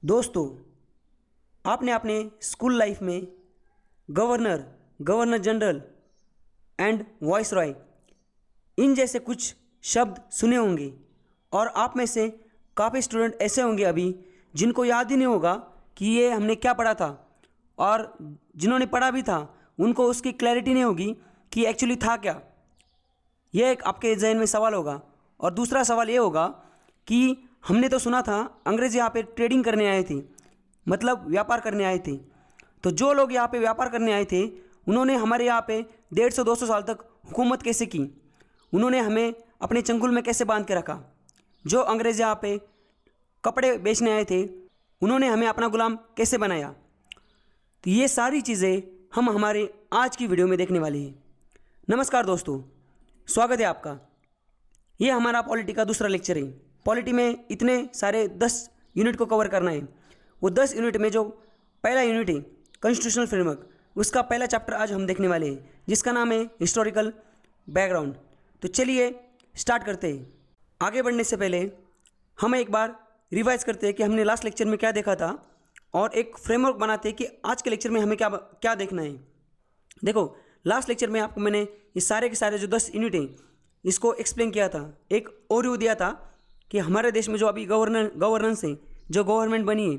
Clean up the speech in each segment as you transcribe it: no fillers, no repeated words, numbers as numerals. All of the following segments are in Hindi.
दोस्तों, आपने अपने स्कूल लाइफ में governor, governor general and viceroy इन जैसे कुछ शब्द सुने होंगे और आप में से काफ़ी स्टूडेंट ऐसे होंगे अभी जिनको याद ही नहीं होगा कि ये हमने क्या पढ़ा था, और जिन्होंने पढ़ा भी था उनको उसकी क्लैरिटी नहीं होगी कि एक्चुअली था क्या। ये एक आपके जहन में सवाल होगा। और दूसरा सवाल ये होगा कि हमने तो सुना था अंग्रेज़ यहाँ पे ट्रेडिंग करने आए थे, मतलब व्यापार करने आए थे। तो जो लोग यहाँ पे व्यापार करने आए थे उन्होंने हमारे यहाँ पे 150-200 साल तक हुकूमत कैसे की, उन्होंने हमें अपने चंगुल में कैसे बांध के रखा। जो अंग्रेज़ यहाँ पे कपड़े बेचने आए थे उन्होंने हमें अपना गुलाम कैसे बनाया। तो ये सारी चीज़ें हम हमारे आज की वीडियो में देखने वाले हैं। नमस्कार दोस्तों, स्वागत है आपका। ये हमारा पॉलिटी का दूसरा लेक्चर है। पॉलिटी में इतने सारे 10 यूनिट को कवर करना है। वो 10 यूनिट में जो पहला यूनिट है कॉन्स्टिट्यूशनल फ्रेमवर्क, उसका पहला चैप्टर आज हम देखने वाले हैं जिसका नाम है हिस्टोरिकल बैकग्राउंड। तो चलिए स्टार्ट करते हैं। आगे बढ़ने से पहले हम एक बार रिवाइज करते हैं कि हमने लास्ट लेक्चर में क्या देखा था और एक फ्रेमवर्क बनाते हैं कि आज के लेक्चर में हमें क्या क्या देखना है। देखो, लास्ट लेक्चर में आपको मैंने ये सारे के सारे जो 10 यूनिट हैं इसको एक्सप्लेन किया था, एक ओवरव्यू दिया था कि हमारे देश में जो अभी गवर्नेंस है, जो गवर्नमेंट बनी है,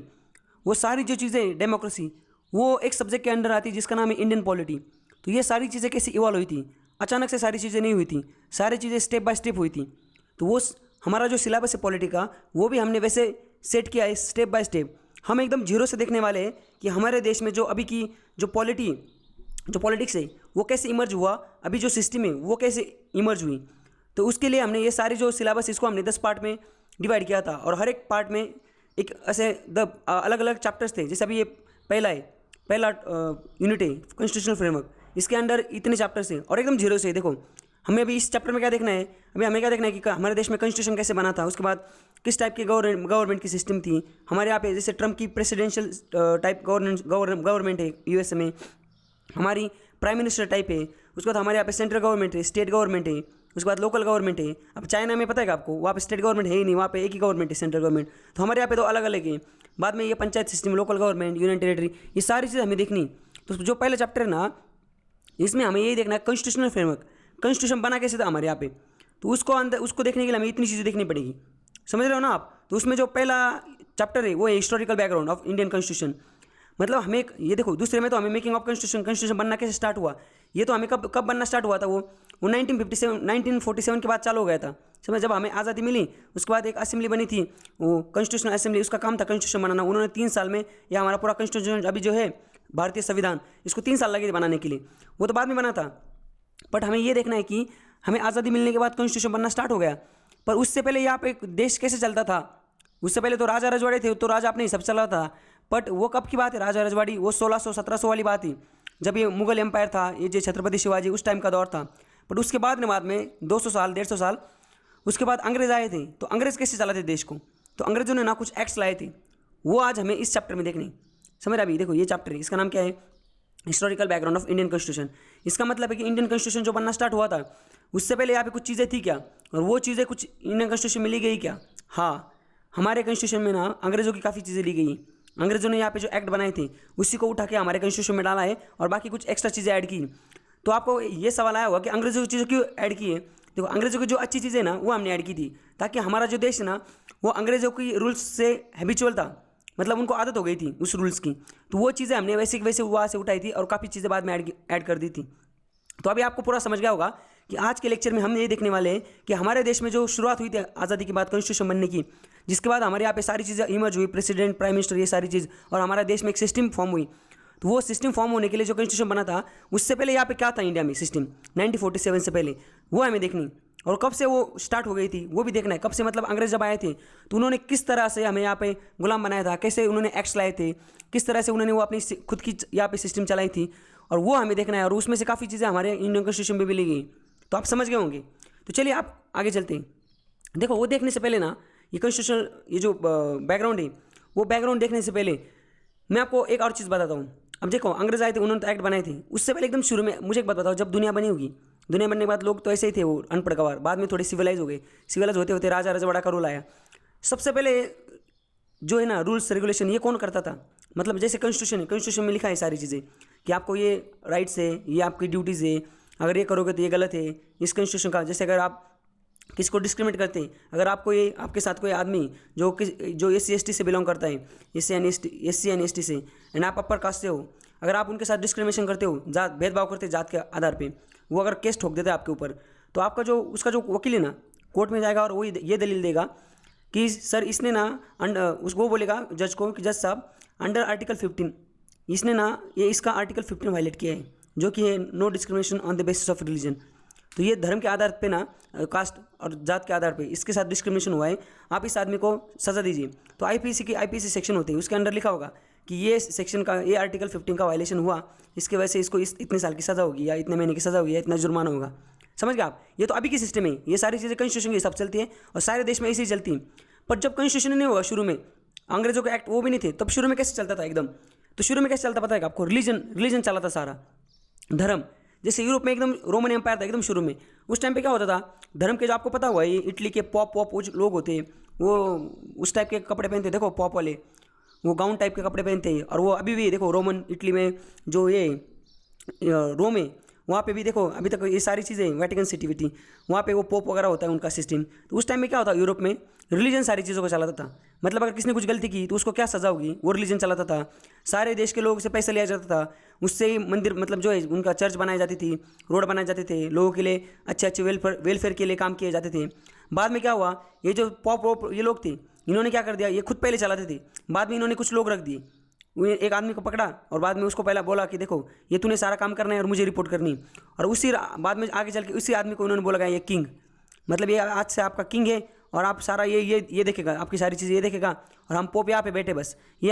वो सारी जो चीज़ें डेमोक्रेसी, वो एक सब्जेक्ट के अंडर आती है जिसका नाम है इंडियन पॉलिटी। तो ये सारी चीज़ें कैसे इवॉल्व हुई थी, अचानक से सारी चीज़ें नहीं हुई थी, सारी चीज़ें स्टेप बाय स्टेप हुई थी। तो वो हमारा जो सिलेबस है पॉलिटी का वो भी हमने वैसे सेट किया है स्टेप बाय स्टेप। हम एकदम जीरो से देखने वाले हैं कि हमारे देश में जो अभी की जो पॉलिटिक्स है वो कैसे इमर्ज हुआ, अभी जो सिस्टम है वो कैसे इमर्ज हुई। तो उसके लिए हमने ये सारी जो सिलेबस इसको हमने 10 पार्ट में डिवाइड किया था और हर एक पार्ट में एक ऐसे अलग अलग चैप्टर्स थे। जैसे अभी ये पहला यूनिट है कॉन्स्टिट्यूशनल फ्रेमवर्क, इसके अंदर इतने चैप्टर्स हैं और एकदम जीरो से। देखो, हमें अभी इस चैप्टर में क्या देखना है, अभी हमें क्या देखना है कि हमारे देश में कॉन्स्टिट्यूशन कैसे बना था, उसके बाद किस टाइप की गवर्नमेंट की सिस्टम थी हमारे यहाँ पे। जैसे ट्रम्प की प्रेसिडेंशियल टाइप गवर्नमेंट है यूएसए में, हमारी प्राइम मिनिस्टर टाइप है। उसके बाद हमारे यहाँ पे सेंट्रल गवर्नमेंट है, स्टेट गवर्नमेंट है, उसके बाद लोकल गवर्नमेंट है। अब चाइना में पता है आपको, वहाँ पे स्टेट गवर्नमेंट है ही नहीं, वहाँ पे एक ही गवर्नमेंट है, सेंट्रल गवर्नमेंट। तो हमारे यहाँ पे तो अलग अलग है। बाद में ये panchayat system, local government, union territory, ये सारी चीज़ें हमें देखनी। तो जो पहला चैप्टर है ना, इसमें हमें यही देखना है कॉन्स्टिट्यूशनल फ्रेमवर्क, कॉन्स्टिट्यूशन बना कैसे था हमारे यहाँ पे। तो उसको देखने के लिए हमें इतनी चीज़ें देखनी पड़ेगी, समझ रहे हो ना आप। तो उसमें जो पहला चैप्टर है वो है historical background of Indian constitution. मतलब हमें ये देखो, दूसरे में तो हमें मेकिंग ऑफ कॉन्स्टिट्यूशन बनना कैसे स्टार्ट हुआ, ये तो हमें कब बनना स्टार्ट हुआ था, वो 1947 के बाद चालू हो गया था। समझ, जब हमें आज़ादी मिली उसके बाद एक असेंबली बनी थी, वो कॉन्स्टिट्यूशनल असेंबली, उसका काम था कॉन्स्टिट्यूशन बनाना। उन्होंने 3 साल में, या हमारा पूरा कॉन्स्टिट्यूशन अभी जो है भारतीय संविधान, इसको 3 साल लगे थे बनाने के लिए। वो तो बाद में बना था, बट हमें ये देखना है कि हमें आज़ादी मिलने के बाद कॉन्स्टिट्यूशन बनना स्टार्ट हो गया। पर उससे पहले यहाँ पे देश कैसे चलता था, उससे पहले तो राजा रजवाड़े थे, तो राजा अपने हिसाब से चला था। बट वो कब की बात है, राजा रजवाड़ी, वो 1600-1700 वाली बात थी, जब ये मुगल एम्पायर था, ये जो छत्रपति शिवाजी, उस टाइम का दौर था। बट उसके बाद में 200 साल 150 साल उसके बाद अंग्रेज़ आए थे। तो अंग्रेज़ कैसे चलाते देश को, तो अंग्रेज़ों ने ना कुछ एक्ट्स लाए थे, वो आज हमें इस चैप्टर में देखने। समझ, अभी देखो ये चैप्टर है, इसका नाम क्या है, historical background of Indian constitution. इसका मतलब है कि इंडियन कॉन्स्टिट्यूशन जो बनना स्टार्ट हुआ था उससे पहले यहाँ पे कुछ चीज़ें थी क्या, और वो चीज़ें कुछ इंडियन कॉन्स्टिट्यूशन में ली गई क्या। हाँ, हमारे कॉन्स्टिट्यूशन में ना अंग्रेज़ों की काफ़ी चीज़ें ली गई। अंग्रेज़ों ने यहाँ पे जो एक्ट बनाए थे उसी को उठा के हमारे कॉन्स्टिट्यूशन में डाला है और बाकी कुछ एक्स्ट्रा चीज़ें ऐड की। तो आपको ये सवाल आया होगा कि अंग्रेज़ों की चीज़ें क्यों ऐड की है। देखो, अंग्रेज़ों की जो अच्छी चीज़ें ना वो हमने ऐड की थी ताकि हमारा जो देश है ना वो अंग्रेज़ों की रूल्स से हैबिचुअल था, मतलब उनको आदत हो गई थी उस रूल्स की। तो वो चीज़ें हमने वैसे वहाँ से उठाई थी और काफ़ी चीज़ें बाद में ऐड कर दी थी। तो अभी आपको पूरा समझ गया होगा कि आज के लेक्चर में हम ये देखने वाले हैं कि हमारे देश में जो शुरुआत हुई थी आज़ादी के बाद कॉन्स्टिट्यूशन बनने की, जिसके बाद हमारे यहाँ पे सारी चीज़ें इमर्ज हुई, प्रेसिडेंट, प्राइम मिनिस्टर, ये सारी चीज़, और हमारा देश में एक सिस्टम फॉर्म हुई। तो वो सिस्टम फॉर्म होने के लिए जो कॉन्स्टिट्यूशन बना था, उससे पहले यहाँ पे क्या था इंडिया में सिस्टम 1947 से पहले, वो हमें देखनी। और कब से वो स्टार्ट हो गई थी वो भी देखना है। कब से मतलब अंग्रेज जब आए थे तो उन्होंने किस तरह से हमें यहाँ पे गुलाम बनाया था, कैसे उन्होंने एक्ट्स लाए थे, किस तरह से उन्होंने वो अपनी खुद की यहाँ पे सिस्टम चलाई थी, और वो हमें देखना है। और उसमें से काफ़ी चीज़ें हमारे इंडियन कॉन्स्टिट्यूशन में भी ली गई। तो आप समझ गए होंगे। तो चलिए आप आगे चलते हैं। देखो, वो देखने से पहले ना, ये कॉन्स्टिट्यूशन, ये जो बैकग्राउंड है, वो बैकग्राउंड देखने से पहले मैं आपको एक और चीज़ बताता हूँ। अब देखो, अंग्रेज आए थे, उन्होंने तो एक्ट बनाए थे, उससे पहले एकदम शुरू में मुझे एक बात बताओ, जब दुनिया बनी होगी, दुनिया बनने के बाद लोग तो ऐसे ही थे, वो अनपढ़ गंवार, बाद में थोड़े सिविलाइज हो गए। सिविलाइज होते होते राजा रजवाड़ा का रूल आया। सबसे पहले जो है ना रूल्स रेगुलेशन ये कौन करता था? मतलब जैसे कॉन्स्टिट्यूशन है, कॉन्स्टिट्यूशन में लिखा है सारी चीज़ें कि आपको ये राइट्स है, ये आपकी ड्यूटीज़ है, अगर ये करोगे तो ये गलत है। इस कॉन्स्टिट्यूशन का जैसे अगर आप किसको डिस्क्रिमिनेट करते हैं, अगर आपको ये आपके साथ कोई आदमी जो SC ST से बिलोंग करता है, SC एंड ST से, एंड आप अपर कास्ट से हो, अगर आप उनके साथ डिस्क्रिमिनेशन करते हो, जात भेदभाव करते जात के आधार पे, वो अगर केस ठोक देता है आपके ऊपर, तो आपका जो उसका जो वकील है ना कोर्ट में जाएगा और वो ये दलील देगा कि सर इसने ना उसको बोलेगा जज को कि जज साहब अंडर आर्टिकल 15 इसने ना ये इसका आर्टिकल 15 वायलेट किया है, जो कि है no discrimination on the basis of religion. तो ये धर्म के आधार पे ना, कास्ट और जात के आधार पे इसके साथ डिस्क्रिमिनेशन हुआ है, आप इस आदमी को सज़ा दीजिए। तो आईपीसी सेक्शन होती है, उसके अंडर लिखा होगा कि ये सेक्शन का ये आर्टिकल 15 का वायलेशन हुआ, इसके वजह से इसको इतने साल की सज़ा होगी, या इतने महीने की सज़ा होगी, या इतना जुर्माना होगा। समझ गए आप? ये तो अभी की सिस्टम है, ये सारी चीज़ें कॉन्स्टिट्यूशन के हिसाब से चलती है और सारे देश में ऐसे ही चलती है। पर जब कॉन्स्टिट्यूशन नहीं हुआ शुरू में, अंग्रेजों के एक्ट वो भी नहीं थे, तब शुरू में कैसे चलता था एकदम? तो शुरू में कैसे चलता पता है आपको? रिलीजन चला था सारा, धर्म। जैसे यूरोप में एकदम रोमन एम्पायर था एकदम शुरू में, उस टाइम पे क्या होता था, धर्म के जो आपको पता हुआ है, इटली के पॉप लोग होते हैं, वो उस टाइप के कपड़े पहनते, देखो पॉप वाले वो गाउन टाइप के कपड़े पहनते हैं। और वो अभी भी देखो रोमन इटली में जो ये रोम है, वहाँ पे भी देखो अभी तक ये सारी चीज़ें, वेटिकन सिटी विटी, वहाँ पे वो पोप वगैरह होता है उनका सिस्टम। तो उस टाइम में क्या होता है, यूरोप में रिलीजन सारी चीज़ों को चलाता था। मतलब अगर किसी ने कुछ गलती की तो उसको क्या सज़ा होगी, वो रिलीजन चलाता था। सारे देश के लोगों से पैसा लिया जाता था, उससे ही मंदिर मतलब जो है उनका चर्च बनाई जाती थी, रोड बनाए जाते थे, लोगों के लिए अच्छे वेलफेयर के लिए काम किए जाते थे। बाद में क्या हुआ, ये जो पॉप ये लोग थे, इन्होंने क्या कर दिया, ये खुद पहले चलाते थे, बाद में इन्होंने कुछ लोग रख दिए, एक आदमी को पकड़ा और बाद में उसको पहला बोला कि देखो ये तूने सारा काम करना है और मुझे रिपोर्ट करनी। और उसी बाद में आगे चल के उसी आदमी को उन्होंने बोला कि ये किंग, मतलब ये आज से आपका किंग है और आप सारा ये देखेगा, आपकी सारी चीज़ें ये देखेगा, और हम पोप यहाँ पे बैठे बस, ये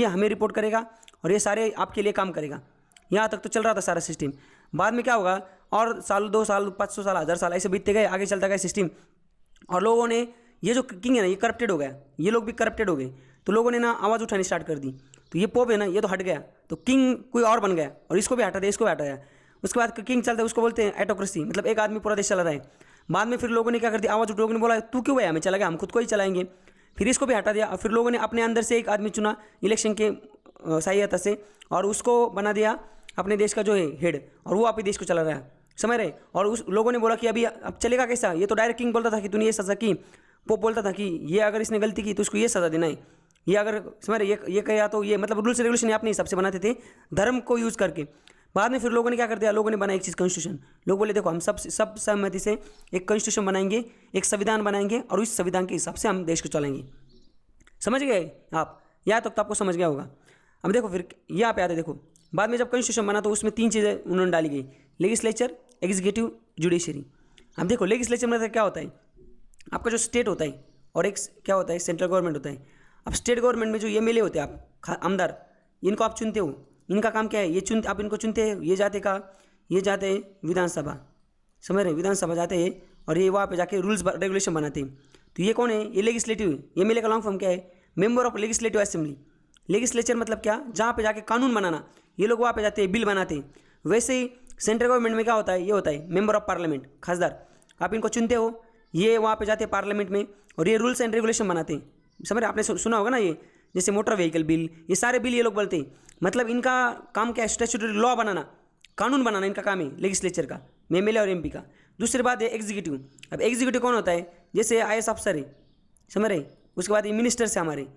हमें रिपोर्ट करेगा और ये सारे आपके लिए काम करेगा। यहाँ तक तो चल रहा था सारा सिस्टम। बाद में क्या होगा, और साल 2 साल 500 साल 1000 साल ऐसे बीतते गए, आगे चलता गया सिस्टम, और लोगों ने ये जो किंग है ना ये करप्टेड हो गया, ये लोग भी करप्टेड हो गए, तो लोगों ने ना आवाज़ उठानी स्टार्ट कर दी। तो ये पोप है ना ये तो हट गया, तो किंग कोई और बन गया और इसको भी हटा दिया, इसको भी हटा दिया। उसके बाद किंग चलता है, उसको बोलते हैं एटोक्रेसी, मतलब एक आदमी पूरा देश चला रहा है। बाद में फिर लोगों ने क्या कर दिया, आवाज़ उठ, लोगों ने बोला तू क्यों है, हमें चला गया, हम खुद को ही चलाएंगे। फिर इसको भी हटा दिया और फिर लोगों ने अपने अंदर से एक आदमी चुना इलेक्शन के सहायता से, और उसको बना दिया अपने देश का जो है हेड, और वो आप ही देश को चला रहा है, समझ रहे। और उस लोगों ने बोला कि अभी अब चलेगा कैसा, ये तो डायरेक्ट किंग बोलता था कि तूने ये सज़ा की, पोप बोलता था कि ये अगर इसने गलती की तो उसको ये सज़ा देना है, ये अगर समझ रहे ये कहा तो ये, मतलब रूल्स रेगुलेशन अपने हिसाब से बनाते थे धर्म को यूज़ करके। बाद में फिर लोगों ने क्या कर दिया, लोगों ने बनाया एक चीज़ कॉन्स्टिट्यूशन। लोग बोले देखो हम सब सहमति से एक कॉन्स्टिट्यूशन बनाएंगे, एक संविधान बनाएंगे, और इस संविधान के हिसाब से हम देश को चलाएंगे। समझ गए आप? यहाँ तक तो आपको समझ गया होगा। अब देखो फिर यहाँ पे आते, देखो बाद में जब कॉन्स्टिट्यूशन बना तो उसमें 3 चीज़ें उन्होंने डाली गई, लेजिस्लेचर, एग्जीक्यूटिव, जुडिशरी। अब देखो लेजिस्लेचर मतलब क्या होता है, आपका जो स्टेट होता है, और एक क्या होता है सेंट्रल गवर्नमेंट होता है। अब स्टेट गवर्नमेंट में जो MLA होते हैं, आप आमदार, इनको आप चुनते हो, इनका काम क्या है, आप इनको चुनते हैं, ये जाते हैं विधानसभा, समझ रहे, विधानसभा जाते हैं और ये वहाँ पे जाके रूल्स रेगुलेशन बनाते हैं। तो ये कौन है, ये लेजिस्लेटिव है। MLA का लॉन्ग फॉर्म क्या है, member of legislative assembly. Legislature मतलब क्या, जहाँ पे जाके कानून बनाना, ये लोग वहाँ पे जाते हैं, बिल बनाते हैं। वैसे ही सेंट्रल गवर्नमेंट में क्या होता है, ये होता है मेंबर ऑफ पार्लियामेंट, खासदार, आप इनको चुनते हो, ये वहाँ पे जाते हैं पार्लियामेंट में और ये रूल्स एंड रेगुलेशन बनाते हैं। समझ रहे, आपने सुना होगा ना, ये जैसे मोटर व्हीकल बिल, ये सारे बिल ये लोग बोलते हैं। मतलब इनका काम क्या है, स्टैट्यूटरी लॉ बनाना, कानून बनाना इनका काम है लेजिस्लेचर का, MLA और MP का। दूसरी बात है एग्जीक्यूटिव। अब एग्जीक्यूटिव कौन होता है, जैसे IAS अफसर है, समझ रहे। उसके बाद ये मिनिस्टर से हमारे,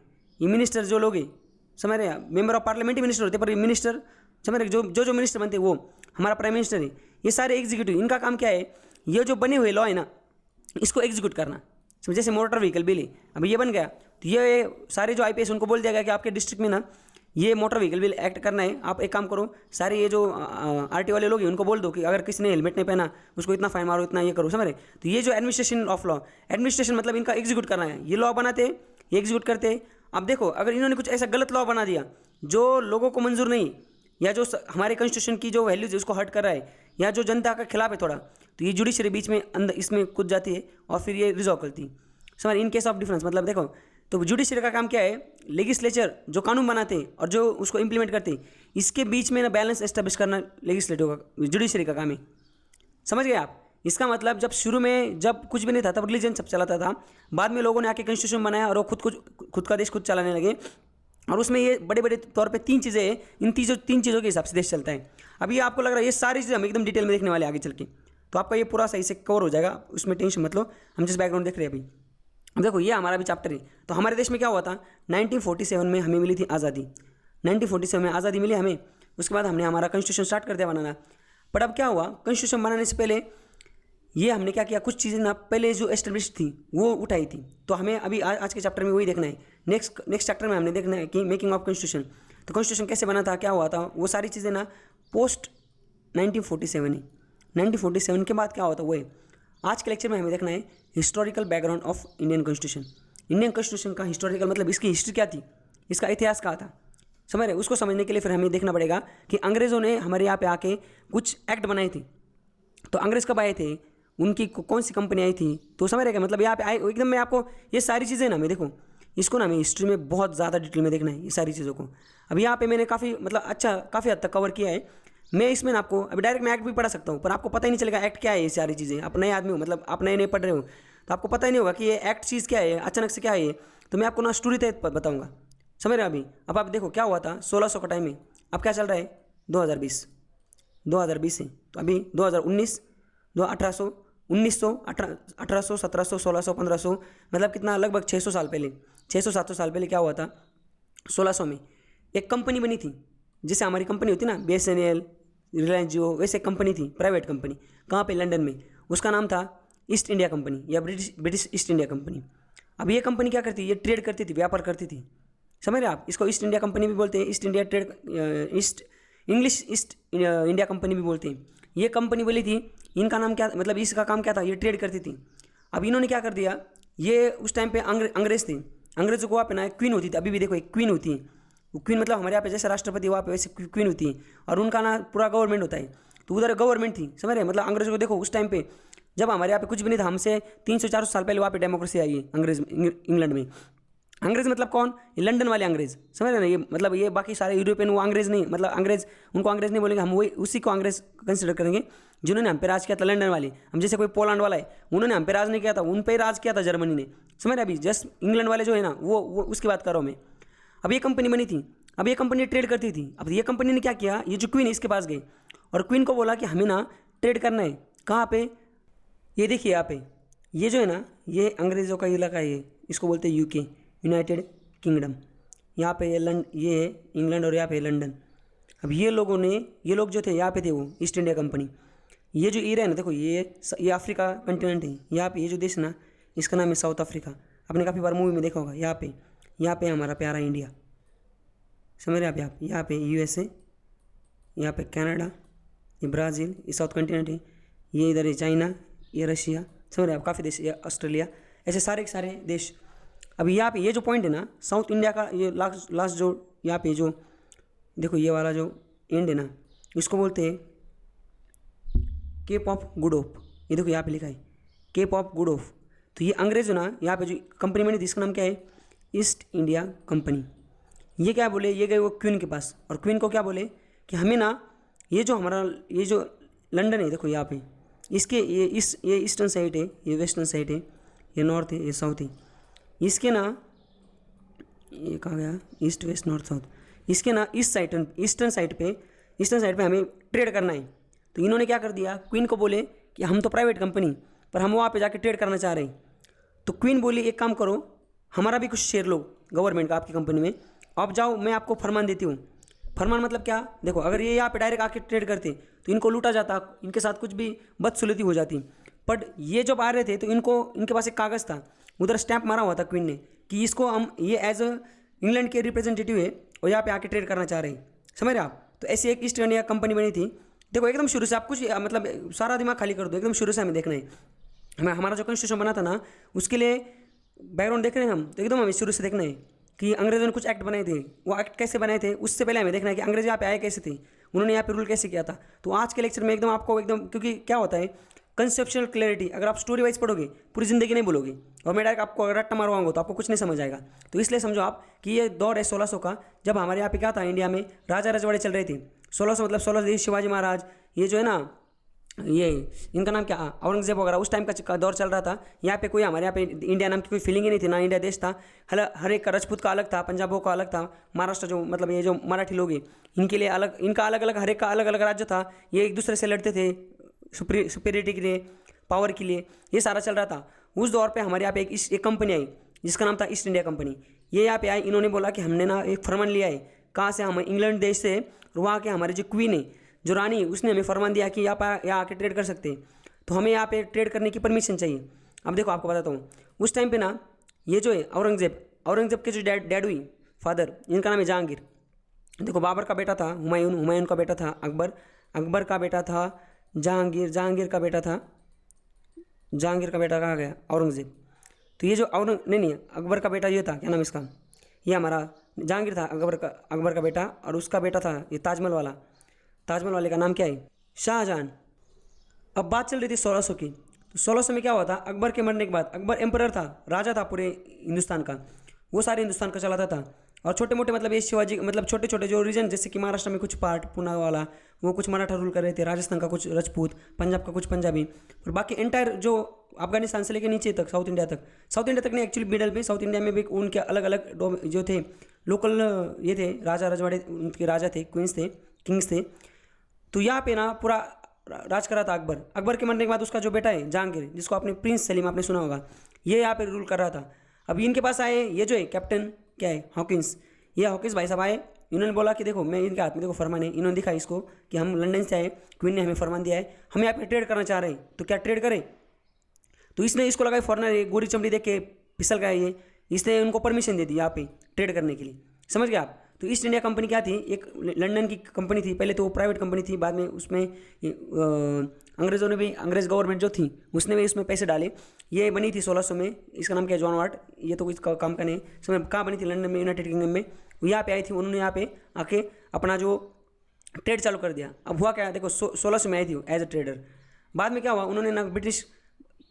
ये मिनिस्टर जो लोग हैं, समझ रहे, member of parliament he minister होते हैं, पर ये मिनिस्टर समझ रहे, जो मिनिस्टर बनते हैं वो हमारा प्राइम मिनिस्टर है। ये सारे एग्जीक्यूटिव, इनका काम क्या है, ये जो बने हुए लॉ है ना इसको एग्जीक्यूट करना। जैसे मोटर व्हीकल बिल है, अब ये बन गया, तो ये सारे जो IPS उनको बोल दिया गया कि आपके डिस्ट्रिक्ट में ना ये मोटर व्हीकल बिल एक्ट करना है। आप एक काम करो, सारे ये जो RT वाले लोग हैं उनको बोल दो कि अगर किसी ने हेलमेट नहीं पहना उसको इतना फाइन मारो, इतना ये करो, समझ रहे। तो ये जो एडमिनिस्ट्रेशन ऑफ लॉ, एडमिनिस्ट्रेशन मतलब इनका एग्जीक्यूट करना है, ये लॉ बनाते, ये एग्जीक्यूट करते। अब देखो अगर इन्होंने कुछ ऐसा गलत लॉ बना दिया जो लोगों को मंजूर नहीं, या जो हमारे कॉन्स्टिट्यूशन की जो वैल्यूज है उसको हर्ट कर रहा है, या जो जनता का खिलाफ है थोड़ा, तो ये जुडिशरी बीच में अंदर इसमें कूद जाती है और फिर ये रिजॉल्व करती है। समझ, इन केस ऑफ डिफरेंस मतलब देखो, तो जुडिशरी का काम क्या है, लेजिस्लेचर जो कानून बनाते हैं और जो उसको इंप्लीमेंट करते हैं, इसके बीच में ना बैलेंस एस्टेब्लिश करना लेजिस्लेटिव का, जुडिशरी का काम है। समझ गए आप? इसका मतलब जब शुरू में जब कुछ भी नहीं था तब रिलीजन सब चलाता था, बाद में लोगों ने आके कॉन्स्टिट्यूशन बनाया और वो खुद का देश खुद चलाने लगे। और उसमें ये बड़े बड़े तौर पे 3 चीज़ें हैं, इन तीन चीज़ों के हिसाब से देश चलता है। अभी आपको लग रहा है ये सारी चीज़ें हम एकदम डिटेल में देखने वाले आगे चल के, तो आपका ये पूरा सही से कवर हो जाएगा, उसमें टेंशन मत लो। हम जिस बैकग्राउंड देख रहे हैं अभी, अब देखो ये हमारा भी चैप्टर है। तो हमारे देश में क्या हुआ था, 1947 में हमें मिली थी आज़ादी। 1947 में आज़ादी मिली हमें, उसके बाद हमने हमारा कॉन्स्टिट्यूशन स्टार्ट कर दिया बनाना। बट अब क्या हुआ, कॉन्स्टिट्यूशन बनाने से पहले ये हमने क्या किया, कुछ चीज़ें ना पहले जो एस्टेब्लिश थी वो उठाई थी। तो हमें अभी आज के चैप्टर में वही देखना है। नेक्स्ट चैप्टर में हमने देखना है कि मेकिंग ऑफ कॉन्स्टिट्यूशन, तो कॉन्स्टिट्यूशन कैसे बना था, क्या हुआ था, वो सारी चीज़ें ना पोस्ट 1947 है। 1947 के बाद क्या हुआ था वो है आज के लेक्चर में हमें देखना है। Historical background of Indian constitution, Indian constitution का हिस्टोरिकल मतलब इसकी हिस्ट्री क्या थी, इसका इतिहास क्या था, समझ रहे। उसको समझने के लिए फिर हमें देखना पड़ेगा कि अंग्रेज़ों ने हमारे यहाँ पे आके कुछ एक्ट बनाए थे। तो अंग्रेज़ कब आए थे, उनकी कौन सी कंपनी आई थी, तो समझ रहे क्या मतलब यहाँ पे आए एकदम। मैं आपको ये सारी चीज़ें ना, मैं देखो इसको ना, मैं हिस्ट्री में बहुत ज़्यादा डिटेल में देखना है ये सारी चीज़ों को। अभी यहाँ पे मैंने काफ़ी मतलब अच्छा काफ़ी हद तक कवर किया है। मैं इसमें ना आपको अभी डायरेक्ट मैं एक्ट भी पढ़ा सकता हूँ, पर आपको पता ही नहीं चलेगा एक्ट क्या है। ये सारी चीज़ें आप नए आदमी हो, मतलब आप नए पढ़ रहे हो, तो आपको पता ही नहीं होगा कि ये एक्ट चीज़ क्या है, अचानक से क्या है ये। तो मैं आपको ना स्टोरी तहत बताऊँगा, समझ रहे अभी। अब आप देखो क्या हुआ था 1600 का टाइम में, अब क्या चल रहा है 2020 है। तो अभी 2019, 1800, 1900, 1800, 1700, 1600, 1500, मतलब कितना, लगभग 600 साल पहले, 600-700 साल पहले क्या हुआ था, 1600 में एक कंपनी बनी थी। जैसे हमारी कंपनी होती ना BSNL, रिलायंस जियो, वैसे कंपनी थी, प्राइवेट कंपनी। कहाँ पे, लंदन में। उसका नाम था ईस्ट इंडिया कंपनी या ब्रिटिश ईस्ट इंडिया कंपनी। अब ये कंपनी क्या करती, ये ट्रेड करती थी, व्यापार करती थी, समझ रहे आप। इसको ईस्ट इंडिया कंपनी भी बोलते हैं, east India trade, English east India company भी बोलते हैं। ये कंपनी बोली थी, इनका नाम क्या, मतलब इसका काम क्या था, ये ट्रेड करती थी। अब इन्होंने क्या कर दिया, ये उस टाइम पे अंग्रेज थे, अंग्रेज़ों को वहाँ पे ना क्वीन होती थी। अभी भी देखो एक क्वीन होती है, वो क्वीन मतलब हमारे यहाँ पे जैसे राष्ट्रपति वहाँ पे वैसे क्वीन होती है, और उनका ना पूरा गवर्नमेंट होता है। तो उधर गवर्नमेंट थी, समझ रहे, मतलब अंग्रेज़ों को देखो उस टाइम पे जब हमारे यहाँ पे कुछ भी नहीं था, हमसे 300-400 साल पहले वहाँ पे डेमोक्रेसी आई है इंग्लैंड में। अंग्रेज़ मतलब कौन, ये लंदन वाले अंग्रेज़, समझ रहे ना। ये मतलब ये बाकी सारे यूरोपियन वो अंग्रेज़ नहीं, मतलब अंग्रेज़, उनको अंग्रेज़ नहीं बोलेंगे हम, वही उसी को अंग्रेज़ कंसिडर करेंगे जिन्होंने हम पे राज किया था, लंदन वाले। हम जैसे कोई पोलैंड वाला है, उन्होंने हम पे राज नहीं किया था, उन पे राज किया था जर्मनी ने, समझ रहे। अभी जस्ट इंग्लैंड वाले जो है ना वो उसकी बात कर रहा हूँ मैं। अब ये कंपनी बनी थी, अब ये कंपनी ट्रेड करती थी। अब ये कंपनी ने क्या किया, ये जो क्वीन है इसके पास गई और क्वीन को बोला कि हमें ना ट्रेड करना है। कहाँ पे, ये देखिए यहाँ पे, ये जो है ना ये अंग्रेज़ों का इलाका है, ये इसको बोलते हैं UK, यूनाइटेड किंगडम। यहाँ पे ये है इंग्लैंड और यहाँ पे लंदन। अब ये लोग जो थे यहाँ पे थे वो ईस्ट इंडिया कंपनी। ये जो एरिया है ना देखो, ये अफ्रीका कंटिनेंट है। यहाँ पे ये जो देश है ना इसका नाम है साउथ अफ्रीका। आपने काफ़ी बार मूवी में देखा होगा। यहाँ पे हमारा प्यारा इंडिया, समझ रहे आप। यहाँ पे USA, यहाँ पे कनाडा, ये ब्राज़ील, ये साउथ कंटिनेंट है। ये इधर है चाइना, ये रशिया, समझ रहे आप, काफ़ी देश, ये ऑस्ट्रेलिया, ऐसे सारे के सारे देश। अभी यहाँ पे ये जो पॉइंट है ना साउथ इंडिया का, ये लास्ट जो यहाँ पे जो देखो ये वाला जो एंड है ना, इसको बोलते हैं केप ऑफ गुड होप। ये देखो यहाँ पे लिखा है केप ऑफ गुड होप। तो ये अंग्रेज़ ना यहाँ पे जो कंपनी बनी थी इसका नाम क्या है, ईस्ट इंडिया कंपनी। ये क्या बोले, ये गए वो क्वीन के पास, और क्वीन को क्या बोले कि हमें ना ये जो हमारा ये जो लंदन है देखो यहाँ पे, इसके ये ईस्टर्न साइड है, ये वेस्टर्न साइड है, ये नॉर्थ है, ये साउथ है। इसके ना ये कहाँ गया, ईस्ट वेस्ट नॉर्थ साउथ, इसके ना ईस्टर्न साइड पे हमें ट्रेड करना है। तो इन्होंने क्या कर दिया, क्वीन को बोले कि हम तो प्राइवेट कंपनी, पर हम वहाँ पे जाके ट्रेड करना चाह रहे हैं। तो क्वीन बोली एक काम करो, हमारा भी कुछ शेयर लो गवर्नमेंट का आपकी कंपनी में, आप जाओ, मैं आपको फरमान देती हूँ। फरमान मतलब क्या, देखो अगर ये यहाँ पे डायरेक्ट आके ट्रेड करते तो इनको लूटा जाता, इनके साथ कुछ भी बदसुलती हो जाती। बट ये जब आ रहे थे तो इनके पास एक कागज़ था, उधर स्टैंप मारा हुआ था क्वीन ने कि इसको हम ये एज अ इंग्लैंड के रिप्रेजेंटेटिव है और यहाँ पे आके ट्रेड करना चाह रहे हैं, समझ रहे आप। तो ऐसी एक ईस्ट इंडिया कंपनी बनी थी। देखो एकदम शुरू से आप कुछ मतलब सारा दिमाग खाली कर दो, एकदम शुरू से हमें देखना है। हमारा जो कॉन्स्टिट्यूशन बना था ना उसके लिए बैकग्राउंड देख रहे हैं हम, तो एकदम हमें शुरू से देखना है कि अंग्रेज़ों ने कुछ एक्ट बनाए थे, वो एक्ट कैसे बनाए थे, उससे पहले हमें देखना है कि अंग्रेज यहाँ पे आए कैसे थे, उन्होंने यहाँ पे रूल कैसे किया था। तो आज के लेक्चर में एकदम आपको एकदम, क्योंकि क्या होता है कंसेप्चुअल क्लैरिटी, अगर आप स्टोरी वाइज पढ़ोगे पूरी ज़िंदगी नहीं बोलोगे, और मैं डायरेक्ट आपको अगर रट्टा मारवाऊंगा तो आपको कुछ नहीं समझ आएगा। तो इसलिए समझो आप कि ये दौर है 1600 का, जब हमारे यहाँ पे क्या था इंडिया में राजा रजवाड़े चल रहे थे। 1600 मतलब 16 शिवाजी महाराज, ये जो है ना ये इनका नाम क्या, औरंगजेब वगैरह उस टाइम का दौर चल रहा था। यहाँ पे कोई हमारे यहाँ पे इंडिया नाम की कोई फीलिंग ही नहीं थी, ना इंडिया देश था। हर एक का राजपूत का अलग था, पंजाबों का अलग था, महाराष्ट्र जो मतलब ये जो मराठी लोग हैं इनके लिए अलग, इनका अलग अलग, हर एक का अलग अलग राज्य था। ये एक दूसरे से लड़ते थे सुपीरियरिटी के लिए, पावर के लिए, ये सारा चल रहा था। उस दौर पे हमारे यहाँ पे एक कंपनी आई जिसका नाम था ईस्ट इंडिया कंपनी। ये यहाँ पे आई, इन्होंने बोला कि हमने ना एक फरमान लिया है, कहाँ से, हम इंग्लैंड देश से। वहाँ के हमारे जो क्वीन है, जो रानी, उसने हमें फरमान दिया कि यहाँ आके ट्रेड कर सकते हैं, तो हमें यहाँ पे ट्रेड करने की परमिशन चाहिए। अब देखो आपको बताता हूँ, उस टाइम पे ना ये जो है औरंगजेब के जो डैड हुई, फादर, इनका नाम है जहांगीर। देखो बाबर का बेटा था हुमायूं, हुमायूं का बेटा था अकबर, अकबर का बेटा था जहांगीर, जहांगीर का बेटा था, जहांगीर का बेटा कहाँ गया, औरंगजेब। तो ये जो नहीं अकबर का बेटा ये था, क्या नाम इसका, ये हमारा जहांगीर था, अकबर का बेटा, और उसका बेटा था ये ताजमहल वाला, ताजमहल वाले का नाम क्या है, शाहजहां। अब बात चल रही थी 1600 की। तो 1600 में क्या हुआ था, अकबर के मरने के बाद, अकबर एम्परर था, राजा था पूरे हिंदुस्तान का, वो सारे हिंदुस्तान का चलाता था। और छोटे मोटे मतलब ये शिवाजी, मतलब छोटे छोटे जो रीजन, जैसे कि महाराष्ट्र में कुछ पार्ट, पुणे वाला वो कुछ मराठा रूल कर रहे थे, राजस्थान का कुछ राजपूत, पंजाब का कुछ पंजाबी, और बाकी एंटायर जो अफगानिस्तान से लेकर नीचे तक, साउथ इंडिया तक नहीं, एक्चुअली मिडल में, साउथ इंडिया में भी उनके अलग अलग जो थे लोकल ये थे, राजा रजवाड़े उनके राजा थे, क्वींस थे, किंग्स थे। तो यहाँ पे ना पूरा राज करा था अकबर। अकबर के मरने के बाद उसका जो बेटा है जहांगीर, जिसको आपने प्रिंस सलीम आपने सुना होगा, ये यहाँ पे रूल कर रहा था। अब इनके पास आए ये जो है कैप्टन, क्या है, हॉकिंस। ये हॉकिंस भाई साहब आए, इन्होंने बोला कि देखो मैं, इनके हाथ में देखो फरमान है, इन्होंने दिखा इसको कि हम लंदन से आए, क्वीन ने हमें फरमान दिया है, हम यहाँ पे ट्रेड करना चाह रहे हैं, तो क्या ट्रेड करें। तो इसने इसको लगा फॉरनर है, गोरी चमड़ी देख के फिसल गया ये, इसने उनको परमिशन दे दी यहाँ पे ट्रेड करने के लिए, समझ गए आप। तो ईस्ट इंडिया कंपनी क्या थी, एक लंदन की कंपनी थी, पहले तो वो प्राइवेट कंपनी थी, बाद में उसमें अंग्रेज़ों ने भी, अंग्रेज़ गवर्नमेंट जो थी उसने भी इसमें पैसे डाले। ये बनी थी 1600 में, इसका नाम क्या है, जॉन वाट। ये तो कुछ काम का नहीं, समय कहाँ बनी थी, लंदन में, यूनाइटेड किंगडम में। वो यहाँ पे आई थी, उन्होंने यहाँ पे आके अपना जो ट्रेड चालू कर दिया। अब हुआ क्या, देखो 1600 में आई थी एज अ ट्रेडर। बाद में क्या हुआ, उन्होंने ना ब्रिटिश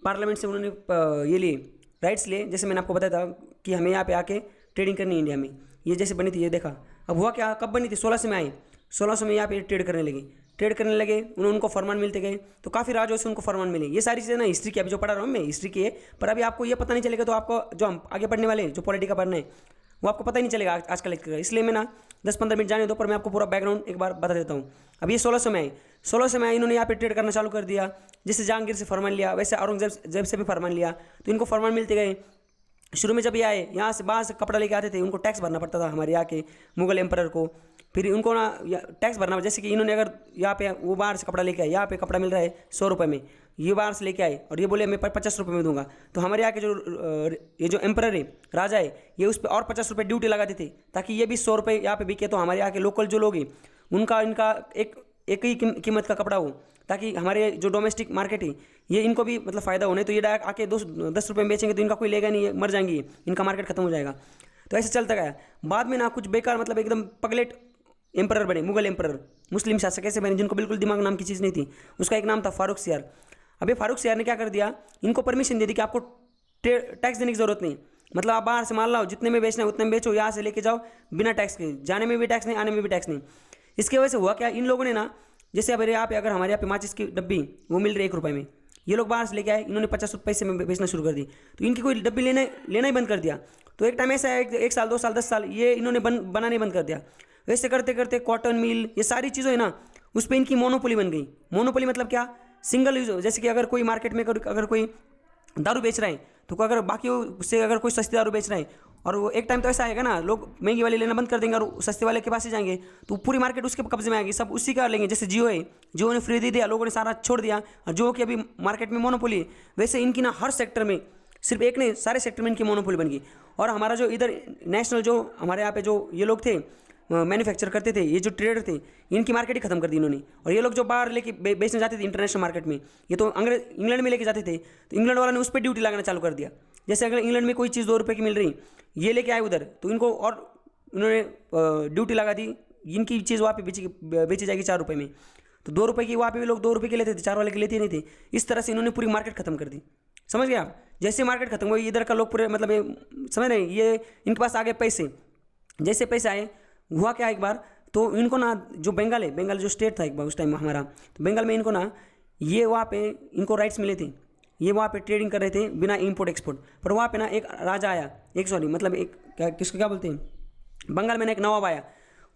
पार्लियामेंट से उन्होंने ये लिए राइट्स लिए, जैसे मैंने आपको बताया था कि हमें यहाँ पे आके ट्रेडिंग करनी है इंडिया में। ये जैसे बनी थी, ये देखा। अब हुआ क्या, कब बनी थी, 1600 में आई, 1600 में यहाँ पे ट्रेड करने लगे, उनको फरमान मिलते गए, तो काफ़ी राजों से उनको फरमान मिले। ये सारी चीज़ें ना हिस्ट्री की, अभी जो पढ़ा रहा हूँ मैं हिस्ट्री की है, पर अभी आपको ये पता नहीं चलेगा, तो आपको जो हम आगे पढ़ने वाले हैं, जो पॉलिटिका पढ़ना है, वो आपको पता ही नहीं चलेगा आज का लेक्चर। इसलिए मैं ना 10-15 मिनट जाने दो, पर मैं आपको पूरा बैकग्राउंड एक बार बता देता हूँ। अब ये 1600 में आई, 1600 में आई, इन्होंने यहाँ पे ट्रेड करना चालू कर दिया। जैसे जहांगीर से फरमान लिया, वैसे औरंगजेब से भी फरमान लिया, तो इनको फरमान मिलते गए। शुरू में जब ये आए, यहाँ से बाहर से कपड़ा लेके आते थे, उनको टैक्स भरना पड़ता था हमारे यहाँ के मुगल एम्परर को। फिर उनको ना टैक्स भरना, जैसे कि इन्होंने अगर यहाँ पे वो बाहर से कपड़ा लेके आए, यहाँ पे कपड़ा मिल रहा है 100 रुपये में, ये बाहर से लेके आए और ये बोले मैं 50 रुपये में दूंगा, तो हमारे यहाँ के जो ये जो एम्परर है, राजा है, ये उस पर और 50 रुपये ड्यूटी लगाते थे, ताकि ये भी 100 रुपये यहाँ पे बिके, तो हमारे यहाँ के लोकल जो लोग हैं उनका इनका एक ही कीमत का कपड़ा हो, ताकि हमारे जो डोमेस्टिक मार्केट है ये इनको भी मतलब फ़ायदा होने। तो ये डायरेक्ट आके 10 रुपये में बेचेंगे तो इनका कोई लेगा नहीं, ये मर जाएंगे, इनका मार्केट खत्म हो जाएगा। तो ऐसे चलता गया। बाद में ना कुछ बेकार मतलब एकदम पगलेट एम्परर बने, मुगल एम्परर, मुस्लिम शासक ऐसे बने जिनको बिल्कुल दिमाग नाम की चीज़ नहीं थी। उसका एक नाम था फारूक सियार। अभी फारूक सियार ने क्या कर दिया, इनको परमिशन दे दी कि आपको टैक्स देने की ज़रूरत नहीं, मतलब आप बाहर से माल लाओ, जितने में बेचना है उतने में बेचो, यहाँ से लेके जाओ बिना टैक्स के, जाने में भी टैक्स नहीं, आने में भी टैक्स नहीं। इसकी वजह से हुआ क्या, इन लोगों ने ना, जैसे अब यहाँ पे अगर हमारे यहाँ पे माचिस की डब्बी वो मिल रही है 1 रुपये में, ये लोग बाहर से लेके आए, इन्होंने 50 पैसे में बेचना शुरू कर दी, तो इनकी कोई डब्बी लेना ही बंद कर दिया। तो एक टाइम ऐसा है, 1 साल 2 साल 10 साल ये इन्होंने बनाने बंद कर दिया। वैसे करते करते कॉटन मिल, ये सारी चीज़ें है ना, उस पर इनकी मोनोपोली बन गई। मोनोपोली मतलब क्या, सिंगल यूज, जैसे कि अगर कोई मार्केट में अगर कोई दारू बेच रहा है, तो अगर बाकी उससे अगर कोई सस्ती दारू बेच रहा है, और वो एक टाइम तो ऐसा आएगा ना, लोग महंगी वाले लेना बंद कर देंगे और सस्ते वाले के पास ही जाएंगे, तो पूरी मार्केट उसके कब्जे में आएगी, सब उसी का लेंगे। जैसे जियो है, जियो ने फ्री दे दिया, लोगों ने सारा छोड़ दिया, और जियो की अभी मार्केट में मोनोपोली है। वैसे इनकी ना हर सेक्टर में, सिर्फ एक नहीं सारे सेक्टर में इनकी मोनोपोली बन गई। और हमारा जो इधर नेशनल, जो हमारे यहाँ पे जो ये लोग थे मैन्युफैक्चर करते थे, ये जो ट्रेडर थे, इनकी मार्केट ही खत्म कर दी इन्होंने। और ये लोग जो बाहर लेके बेचने जाते थे इंटरनेशनल मार्केट में, ये तो इंग्लैंड में लेके जाते थे, तो इंग्लैंड वालों ने उस पर ड्यूटी लगाना चालू कर दिया। जैसे अगर इंग्लैंड में कोई चीज़ 2 रुपये की मिल रही, ये लेके आए उधर, तो इनको और उन्होंने ड्यूटी लगा दी, इनकी चीज़ वहाँ पे बेची जाएगी 4 रुपये में, तो 2 रुपये की वहाँ पे भी लोग 2 रुपये की लेते थे, 4 वाले की लेते नहीं थे। इस तरह से इन्होंने पूरी मार्केट खत्म कर दी, समझ गए आप। जैसे मार्केट खत्म हुई, इधर का लोग पूरे मतलब ये समझ रहे हैं, ये इनके पास आ गए पैसे। जैसे पैसे आए, हुआ क्या एक बार, तो इनको ना जो बंगाल जो स्टेट था एक बार उस टाइम हमारा, तो बंगाल में इनको ना ये वहाँ पे इनको राइट्स मिले थे, ये वहाँ पे ट्रेडिंग कर रहे थे बिना इम्पोर्ट एक्सपोर्ट। पर वहाँ पे ना एक राजा आया, एक सॉरी मतलब एक किसको क्या बोलते हैं, बंगाल में ना एक नवाब आया।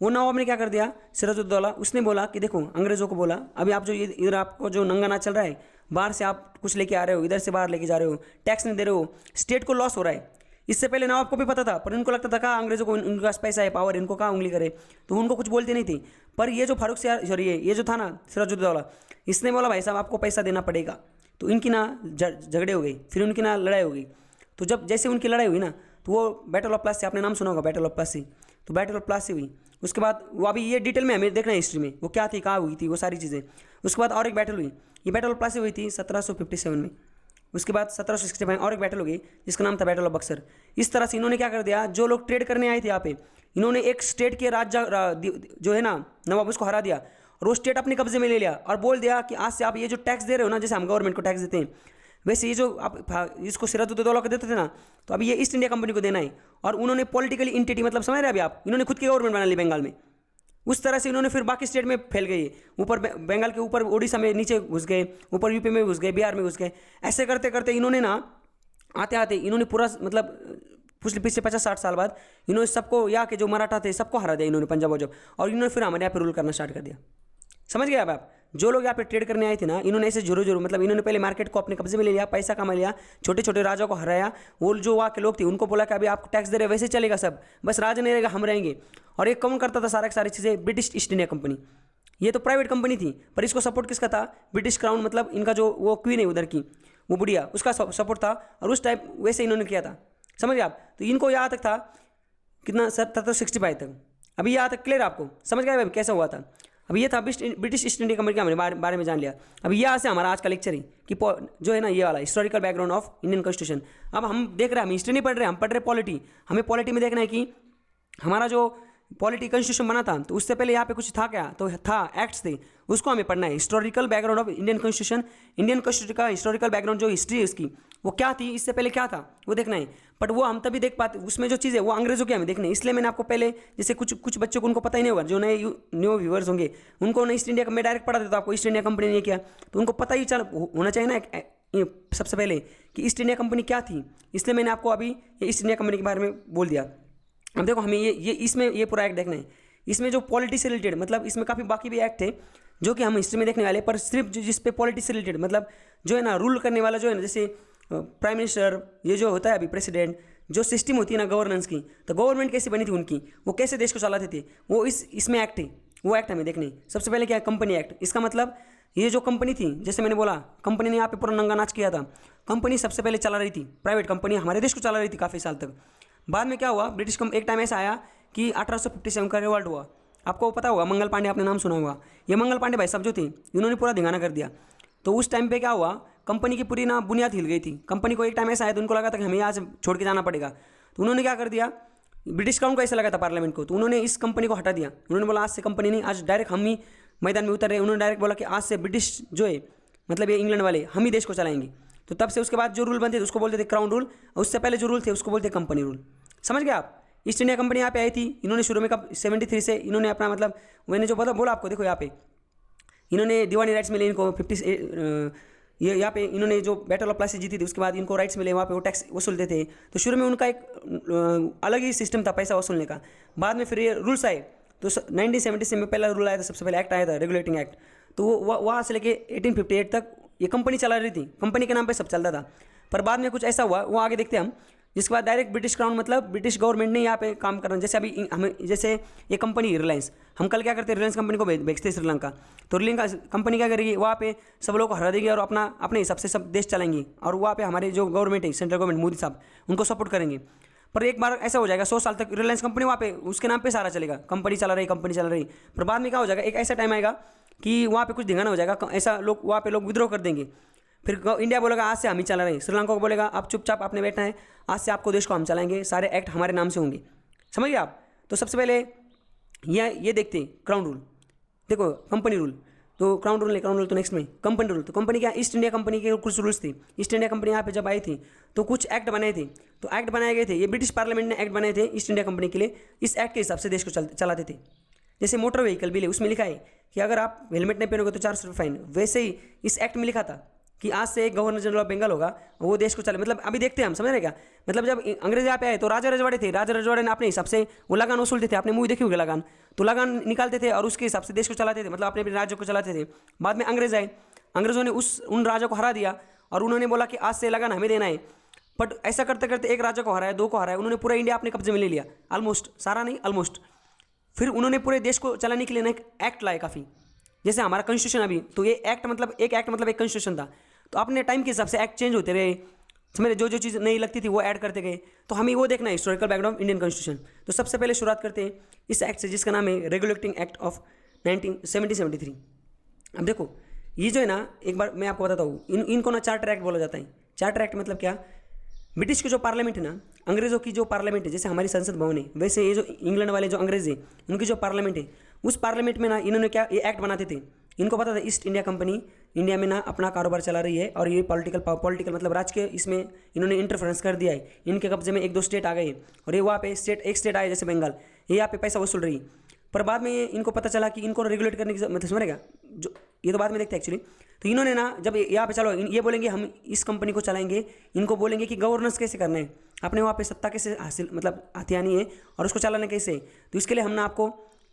वो नवाब ने क्या कर दिया, सिराजुद्दौला, उसने बोला कि देखो, अंग्रेज़ों को बोला अभी आप जो इधर आपको जो नंगा नाच चल रहा है, बाहर से आप कुछ लेके आ रहे हो, इधर से बाहर लेके जा रहे हो, टैक्स नहीं दे रहे हो, स्टेट को लॉस हो रहा है। इससे पहले नवाब को भी पता था, पर इनको लगता था कहाँ अंग्रेज़ों को, उनके पास पैसा है, पावर, इनको कहाँ उंगली करे, तो उनको कुछ बोलते नहीं थे। पर ये जो फारूक सॉरी ये जो था ना सिराजुद्दौला, इसने बोला भाई साहब आपको पैसा देना पड़ेगा। तो इनकी ना झगड़े हो गए, फिर उनकी ना लड़ाई हो गई। तो जब जैसे उनकी लड़ाई हुई ना, तो वो बैटल ऑफ प्लासी, आपने नाम सुना होगा बैटल ऑफ प्लासी, तो बैटल ऑफ प्लासी हुई। उसके बाद वो अभी ये डिटेल में हमें देखना है हिस्ट्री में वो क्या थी, कहाँ हुई थी, वो सारी चीज़ें। उसके बाद और एक बैटल हुई, ये बैटल ऑफ प्लासी हुई थी 1757 में। उसके बाद 1765 और एक बैटल हो गई जिसका नाम था बैटल ऑफ बक्सर। इस तरह से इन्होंने क्या कर दिया, जो लोग ट्रेड करने आए थे यहाँ पे, इन्होंने एक स्टेट के जो है ना नवाब, उसको हरा दिया और वो स्टेट अपने कब्जे में ले लिया और बोल दिया कि आज से आप ये जो टैक्स दे रहे हो ना, जैसे हम गवर्नमेंट को टैक्स देते हैं, वैसे ये जो आप इसको सिराजुद्दौला को देते थे ना, तो अभी ये ईस्ट इंडिया कंपनी को देना है। और उन्होंने पॉलिटिकली इंटिटी, मतलब समझ रहे हैं अभी आप, इन्होंने खुद की गवर्नमेंट बना ली बंगाल में। उस तरह से इन्होंने फिर बाकी स्टेट में फैल गए, ऊपर बंगाल के ऊपर उड़ीसा में नीचे घुस गए, ऊपर यूपी में घुस गए, बिहार में घुस गए। ऐसे करते करते इन्होंने ना आते आते इन्होंने पूरा मतलब पिछले 50-60 साल बाद इन्होंने सबको, यहाँ के जो मराठा थे सबको हरा दिया इन्होंने, पंजाब वजाब, और इन्होंने फिर हमारे यहाँ पे रूल करना स्टार्ट कर दिया। समझ गए अब आप, जो लोग यहाँ पे ट्रेड करने आए थे ना, इन्होंने ऐसे जोरो मतलब इन्होंने पहले मार्केट को अपने कब्जे में ले लिया, पैसा कमा लिया, छोटे छोटे राजाओं को हराया। वो जो वहाँ के लोग थे उनको बोला कि अभी आपको टैक्स दे रहे वैसे चलेगा सब, बस राजा नहीं रहेगा, हम रहेंगे। और ये कौन करता था सारा की सारी चीज़ें, ब्रिटिश ईस्ट इंडिया कंपनी। ये तो प्राइवेट कंपनी थी, पर इसको सपोर्ट किसका था, ब्रिटिश क्राउन, मतलब इनका जो वो क्वीन है उधर की, वो बुढ़िया, उसका सपोर्ट था। और उस टाइप वैसे इन्होंने किया था, समझ गए आप। तो इनको यहाँ तक था कितना, 1765 तक। अभी यहाँ तक क्लियर आपको, समझ गए कैसा हुआ था। अभी ये था ब्रिटिश ईस्ट इंडिया कंपनी के हमने बारे में जान लिया। अभी यहाँ से हमारा आज का लेक्चर है कि जो है ना ये वाला historical background of Indian constitution. अब हम देख रहे हैं, हम हिस्ट्री नहीं पढ़ रहे हैं, हम पढ़ रहे हैं पॉलिटी। हमें पॉलिटी में देखना है कि हमारा जो पॉलिटी कॉन्स्टिट्यूशन बना था, तो उससे पहले यहाँ पे कुछ था क्या, तो था एक्ट्स थे, उसको हमें पढ़ना है। Historical background of Indian constitution, Indian constitution का हिस्टोरिकल बैकग्राउंड जो हिस्ट्री है इसकी, वो क्या थी, इससे पहले क्या था, वो देखना है। बट वो हम तभी देख पाते, उसमें जो चीज़ है वो अंग्रेजों की हमें देखनी है। इसलिए मैंने आपको पहले, जैसे कुछ बच्चों को उनको पता ही नहीं होगा, जो नए न्यू व्यूअर्स होंगे, उनको ईस्ट इंडिया में डायरेक्ट पढ़ा देता आपको ईस्ट इंडिया कंपनी ने किया, तो उनको पता ही होना चाहिए ना सबसे पहले कि ईस्ट इंडिया कंपनी क्या थी। इसलिए मैंने आपको अभी ये ईस्ट इंडिया कंपनी के बारे में बोल दिया। अब देखो हमें ये इसमें ये पूरा एक्ट देखना है। इसमें जो पॉलिटी से रिलेटेड, मतलब इसमें काफ़ी बाकी भी एक्ट थे जो कि हम हिस्ट्री में देखने वाले, पर सिर्फ जिस पे पॉलिटी से रिलेटेड, मतलब जो है ना रूल करने वाला, जो है ना जैसे प्राइम मिनिस्टर, ये जो होता है अभी प्रेसिडेंट, जो सिस्टम होती है ना गवर्नेंस की, तो गवर्नमेंट कैसे बनी थी उनकी, वो कैसे देश को चलाते थे, वो इसमें एक्ट है, वो एक्ट हमें देखने। सबसे पहले क्या है, कंपनी एक्ट। इसका मतलब ये जो कंपनी थी, जैसे मैंने बोला कंपनी ने यहाँ पे पूरा नंगा नाच किया था। कंपनी सबसे पहले चला रही थी, प्राइवेट कंपनी हमारे देश को चला रही थी काफ़ी साल तक। बाद में क्या हुआ, ब्रिटिश एक टाइम ऐसा आया कि 1857 का रिवॉल्ट हुआ। आपको पता होगा मंगल पांडे, आपने नाम सुना होगा। ये मंगल पांडे भाई सब जो थे, इन्होंने पूरा धिंगाना कर दिया। तो उस टाइम पे क्या हुआ, कंपनी की पूरी ना बुनियाद हिल गई थी। कंपनी को एक टाइम ऐसा आया तो उनको लगा था कि हमें यहाँ से छोड़ के जाना पड़ेगा। तो उन्होंने क्या कर दिया, ब्रिटिश क्राउन को ऐसा लगा था पार्लियामेंट को, तो उन्होंने इस कंपनी को हटा दिया। उन्होंने बोला आज से कंपनी नहीं, आज डायरेक्ट हम ही मैदान में उतर रहे। उन्होंने डायरेक्ट बोला कि आज से ब्रिटिश जो है, मतलब ये इंग्लैंड वाले, हम ही देश को चलाएंगे। तो तब से उसके बाद जो रूल बनते थे उसको बोलते थे क्राउन रूल, और उससे पहले जो रूल थे उसको बोलते कंपनी रूल। समझ गए आप। ईस्ट इंडिया कंपनी यहाँ पे आई थी, इन्होंने शुरू में कब 73 से इन्होंने अपना, मतलब मैंने जो बोला आपको, देखो यहाँ पे इन्होंने दीवानी राइट्स मिले इनको 50 ये यहाँ पे इन्होंने जो बैटल ऑफ प्लासी जीती थी, उसके बाद इनको राइट्स मिले, वहाँ पे वो टैक्स वसूलते थे। तो शुरू में उनका एक अलग ही सिस्टम था पैसा वसूलने का। बाद में फिर ये रूल्स आए, तो 1970 में पहला रूल आया था, सबसे पहले एक्ट आया था, रेगुलेटिंग एक्ट। तो वो वहाँ से लेके 1858 तक ये कंपनी चला रही थी, कंपनी के नाम पे सब चलता था। पर बाद में कुछ ऐसा हुआ, वो आगे देखते हैं हम, जिसके बाद डायरेक्ट ब्रिटिश क्राउन, मतलब ब्रिटिश गवर्नमेंट ने यहाँ पे काम करना। जैसे अभी हमें, जैसे ये कंपनी रिलायंस, हम कल क्या करते हैं, रिलायंस कंपनी को बेचते हैं श्रीलंका। तो रिलायंस कंपनी क्या करेगी, वहाँ पे सब लोग को हरा देगी और अपने हिसाब से सब देश चलाएंगी। और वहाँ पे हमारे जो गवर्नमेंट है, सेंट्रल गवर्नमेंट, मोदी साहब, उनको सपोर्ट करेंगे। पर एक बार ऐसा हो जाएगा, 100 साल तक रिलायंस कंपनी वहाँ पे उसके नाम पे सारा चलेगा, कंपनी चला रही। पर बाद में क्या हो जाएगा, एक ऐसा टाइम आएगा कि वहाँ पे कुछ धिंगाना हो जाएगा, ऐसा लोग वहाँ पे लोग विद्रोह कर देंगे। फिर इंडिया बोलेगा आज से हम ही चला रहे हैं, श्रीलंका को बोलेगा आप चुपचाप आपने बैठना है, आज से आपको देश को हम चलाएंगे, सारे एक्ट हमारे नाम से होंगे। समझ गए आप। तो सबसे पहले ये देखते हैं क्राउन रूल, देखो कंपनी रूल, तो क्राउन रूल तो नेक्स्ट में कंपनी रूल। तो कंपनी क्या, ईस्ट इंडिया कंपनी के कुछ रूल्स थे। ईस्ट इंडिया कंपनी यहाँ पे जब आई थी तो कुछ एक्ट बनाए थे, तो एक्ट बनाए गए थे, ये ब्रिटिश पार्लियामेंट ने एक्ट बनाए थे ईस्ट इंडिया कंपनी के लिए। इस एक्ट के हिसाब से देश को चलाते थे। जैसे मोटर व्हीकल बिल है, उसमें लिखा है कि अगर आप हेलमेट नहीं पहनोगे तो 400 रुपये फाइन। वैसे ही इस एक्ट में लिखा था कि आज से एक गवर्नर जनरल ऑफ बंगाल होगा और वो देश को चले। मतलब अभी देखते हैं हम, समझ रहे हैं क्या? मतलब जब अंग्रेज यहाँ पे आए तो राजा रजवाड़े थे, राजा रजवाड़े ने अपने हिसाब से वो लगान वसूलते थे। आपने मूवी देखी होगी लगान, तो लगान निकालते थे और उसके हिसाब से देश को चलाते थे, मतलब अपने अपने राज्य को चलाते थे। बाद में अंग्रेज आए, अंग्रेजों ने उन राजा को हरा दिया और उन्होंने बोला कि आज से लगान हमें देना है। बट ऐसा करते करते एक राजा को हराया, दो को हराया, उन्होंने पूरा इंडिया अपने कब्जे में ले लिया, ऑलमोस्ट, सारा नहीं ऑलमोस्ट। फिर उन्होंने पूरे देश को चलाने के लिए एक एक्ट लाए काफ़ी, जैसे हमारा कॉन्स्टिट्यूशन अभी, तो ये एक्ट मतलब एक कॉन्स्टिट्यूशन था। तो अपने टाइम के हिसाब से एक्ट चेंज होते रहे, समझे? जो जो चीज़ नहीं लगती थी वो ऐड करते गए। तो हमें वो देखना है हिस्टोरिकल बैकग्राउंड इंडियन कॉन्स्टिट्यूशन। तो सबसे पहले शुरुआत करते हैं इस एक्ट से जिसका नाम है रेगुलेटिंग एक्ट ऑफ 1773। अब देखो ये जो है ना, एक बार मैं आपको बताता हूँ, इनको ना चार्टर एक्ट बोला जाता है। चार्टर एक्ट मतलब क्या? ब्रिटिश की जो पार्लियामेंट है ना, अंग्रेज़ों की जो पार्लियामेंट है, जैसे हमारी संसद भवन है, वैसे ये जो इंग्लैंड वाले जो अंग्रेज हैं उनकी जो पार्लियामेंट है, उस पार्लियामेंट में ना इन्होंने क्या ये एक्ट बनाते थे। इनको पता था ईस्ट इंडिया कंपनी इंडिया में ना अपना कारोबार चला रही है और ये पॉलिटिकल मतलब राजकीय इसमें इन्होंने इंटरफेरेंस कर दिया है। इनके कब्जे में एक दो स्टेट आ गए और ये वहाँ पे एक स्टेट आए जैसे बंगाल, ये यहाँ पे पैसा वसूल रही। पर बाद में ये इनको पता चला कि इनको रेगुलेट करने की मतलब समझेगा जो, ये तो बाद में देखते हैं एक्चुअली। तो इन्होंने ना जब यहाँ पे चलो ये बोलेंगे हम इस कंपनी को चलाएंगे, इनको बोलेंगे कि गवर्नेंस कैसे करना है, अपने वहाँ पे सत्ता कैसे हासिल मतलब हथियानी है और उसको चलाना कैसे। तो इसके लिए हम ना आपको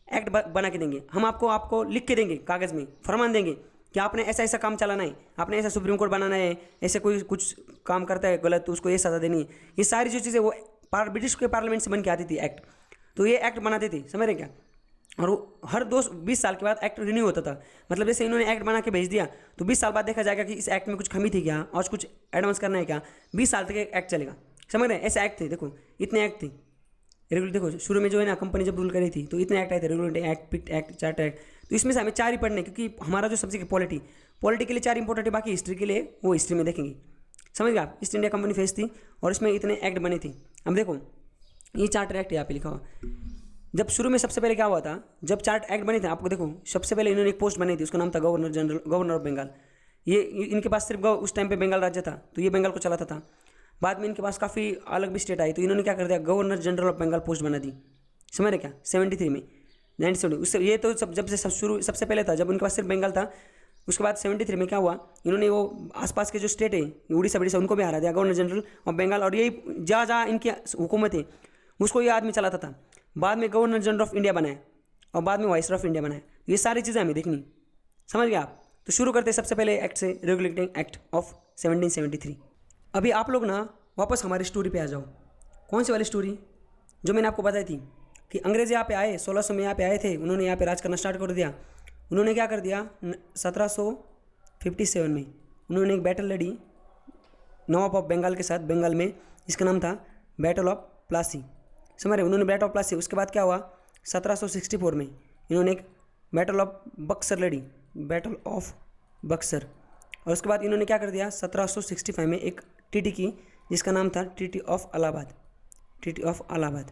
एक्ट बना के देंगे, हम आपको लिख के देंगे, कागज़ में फरमान देंगे कि आपने ऐसा ऐसा काम चलाना है, आपने ऐसा सुप्रीम कोर्ट बनाना है, ऐसे कोई कुछ काम करता है गलत तो उसको ये सज़ा देनी है। ये सारी जो चीज़ें वो ब्रिटिश के पार्लियामेंट से बन के आती थी एक्ट। तो ये एक्ट बनाते थे, समझ रहे क्या? और वो हर 20 साल के बाद एक्ट रिन्यू होता था। मतलब जैसे इन्होंने एक्ट बना के भेज दिया तो 20 साल बाद देखा जाएगा कि इस एक्ट में कुछ कमी थी क्या और कुछ एडवांस करना है क्या, 20 साल तक एक्ट चलेगा, समझ रहे हैं? ऐसे एक्ट थे, देखो इतने एक्ट थे रेगुलेट। देखो शुरू में जो है ना कंपनी जब रूल करी थी तो इतने एक्ट आए थे, regulating act, picked act, charter act. तो इसमें से हमें 4 ही पढ़ने, क्योंकि हमारा जो सब्जेक्ट पॉलिटी के लिए 4 इंपॉर्टेंट है, बाकी हिस्ट्री के लिए वो हिस्ट्री में देखेंगे, समझ गए आप? ईस्ट इंडिया कंपनी फेस थी और इसमें इतने एक्ट बने थे। अब देखो ये चार्टर एक्ट यहाँ पे लिखा हुआ। जब शुरू में सबसे पहले क्या हुआ था, जब चार्ट एक्ट बने थे, आपको देखो सबसे पहले इन्होंने एक पोस्ट बनाई थी, उसका नाम था गवर्नर ऑफ बंगाल। ये इनके पास सिर्फ उस टाइम पे बंगाल राज्य था तो ये बंगाल को चलाता था। बाद में इनके पास काफ़ी अलग भी स्टेट आई तो इन्होंने क्या कर दिया, governor general of Bengal post बना दी, समझ रहे क्या? 73 में 1970 उससे ये तो जब से शुरू सबसे पहले था, जब उनके पास सिर्फ बंगाल था। उसके बाद 73 में क्या हुआ, इन्होंने वो आसपास के जो स्टेट है उड़ीसा उनको भी हरा दिया, गवर्नर जनरल ऑफ बंगाल। और यही जहाँ जहाँ इनकी हुकूमत है उसको ये आदमी चलाता था। बाद में गवर्नर जनरल ऑफ इंडिया बनाया और बाद में वाइसरॉय ऑफ इंडिया बनाया। ये सारी चीज़ें हमें देखनी, समझ गए आप? तो शुरू करते सबसे पहले एक्ट से, रेगुलेटिंग एक्ट ऑफ 1773। अभी आप लोग ना वापस हमारी स्टोरी पे आ जाओ। कौन सी वाली स्टोरी? जो मैंने आपको बताई थी कि अंग्रेज़ यहाँ पे आए, 1600 में यहाँ पे आए थे, उन्होंने यहाँ पे राज करना स्टार्ट कर दिया। उन्होंने क्या कर दिया, 1757 में उन्होंने एक बैटल लड़ी नवाब ऑफ बंगाल के साथ, बंगाल में, जिसका नाम था बैटल ऑफ प्लासी, समझ रहे? उन्होंने बैटल ऑफ प्लासी। उसके बाद क्या हुआ, 1764 में इन्होंने एक बैटल ऑफ बक्सर लड़ी, बैटल ऑफ बक्सर। और उसके बाद इन्होंने क्या कर दिया, 1765 में एक ट्रीटी की जिसका नाम था treaty of Allahabad, treaty of Allahabad.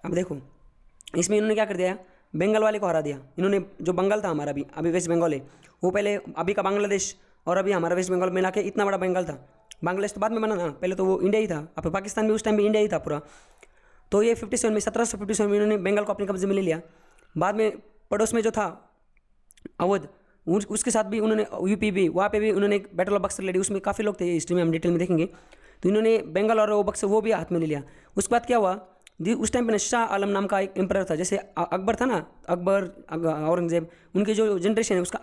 अब देखो इसमें इन्होंने क्या कर दिया, बंगाल वाले को हरा दिया। इन्होंने जो बंगाल था हमारा अभी वेस्ट बंगाल है, वो पहले अभी का बांग्लादेश और अभी हमारा वेस्ट बंगाल मिला के इतना बड़ा बंगाल था। बांग्लादेश तो बाद में बना ना, पहले तो वो इंडिया ही था। अब पाकिस्तान भी उस टाइम भी इंडिया ही था पूरा। तो ये 57 में 1757 में इन्होंने बंगाल को अपने कब्जे में ले लिया। बाद में पड़ोस में जो था अवध, उसके साथ भी उन्होंने, यूपी भी, वहाँ पे भी उन्होंने एक बैटल ऑफ बक्सर लड़ी। उसमें काफ़ी लोग थे, हिस्ट्री में हम डिटेल में देखेंगे। तो इन्होंने बंगाल और वो बक्सर वो भी हाथ में ले लिया। उसके बाद क्या हुआ, उस टाइम पे शाह आलम नाम का एक एम्परर था। जैसे अकबर था ना, अकबर, औरंगजेब, उनकी जो जनरेशन है उसका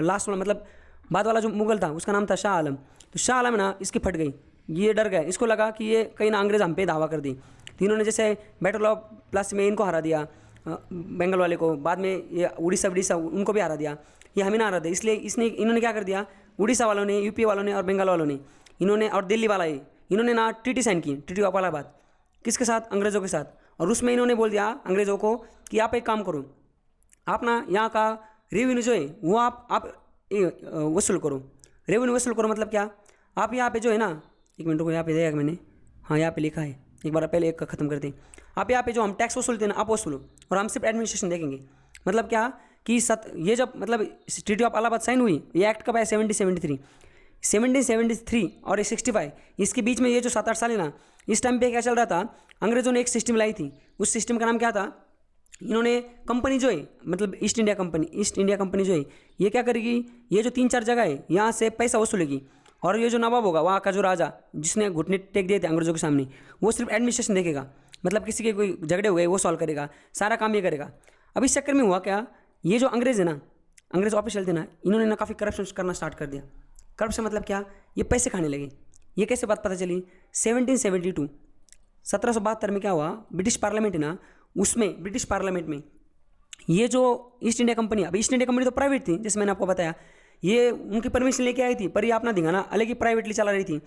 लास्ट वाला मतलब बाद वाला जो मुगल था उसका नाम था शाह आलम। तो शाह आलम ना इसकी फट गई, ये डर गए, इसको लगा कि ये कहीं ना अंग्रेज़ हम पे दावा कर दी। तो इन्होंने जैसे बैटल ऑफ प्लासी में इनको हरा दिया बंगाल वाले को, बाद में ये उड़ीसा उनको भी हरा दिया, ये हमें ना हरा दिया। इसलिए इन्होंने क्या कर दिया, उड़ीसा वालों ने, यूपी वालों ने और बंगाल वालों ने, इन्होंने और दिल्ली वाला ही, इन्होंने ना ट्रीटी साइन की, ट्रीटी ऑफ इलाहाबाद। किसके साथ? अंग्रेज़ों के साथ। और उसमें इन्होंने बोल दिया अंग्रेज़ों को कि आप एक काम करो, आप ना यहाँ का रेवेन्यू जो है वो आप वसूल करो। रेवेन्यू वसूल करो मतलब क्या, आप यहाँ पे जो है ना, एक मिनट को यहाँ पे देखा मैंने, हाँ यहाँ पे लिखा है, एक बार पहले एक ख़त्म करते हैं। आप यहाँ पे जो हम टैक्स वसूलते हैं ना, आप वसूलो और हम सिर्फ एडमिनिस्ट्रेशन देखेंगे। मतलब क्या कि ये जब मतलब ट्रीटी ऑफ इलाहाबाद साइन हुई, ये एक्ट कब है, 1773 और 65, इसके बीच में ये जो 7-8 साल है ना, इस टाइम पे क्या चल रहा था, अंग्रेज़ों ने एक सिस्टम लाई थी। उस सिस्टम का नाम क्या था, इन्होंने कंपनी जो है मतलब ईस्ट इंडिया कंपनी जो है ये क्या करेगी, ये जो 3-4 जगह है यहाँ से पैसा वसूलेगी, और ये जो नवाब होगा वहाँ का जो राजा जिसने घुटने टेक दिए थे अंग्रेजों के सामने, वो सिर्फ एडमिनिस्ट्रेशन देखेगा, मतलब किसी के कोई झगड़े हो गए वो सॉल्व करेगा, सारा काम ये करेगा। अब इस चक्कर में हुआ क्या, ये जो अंग्रेज़ है ना, अंग्रेज ऑफिशियल थे ना, इन्होंने ना काफ़ी करप्शन करना स्टार्ट कर दिया। करप्शन मतलब क्या, ये पैसे खाने लगे। ये कैसे बात पता चली, 1772 1772 में क्या हुआ, ब्रिटिश पार्लियामेंट है ना, उसमें ब्रिटिश पार्लियामेंट में ये जो ईस्ट इंडिया कंपनी, अब ईस्ट इंडिया कंपनी तो प्राइवेट थी जैसे मैंने आपको बताया, ये उनकी परमिशन लेके आई थी, पर ये अपना धिंगाना अलग ही प्राइवेटली चला रही थी।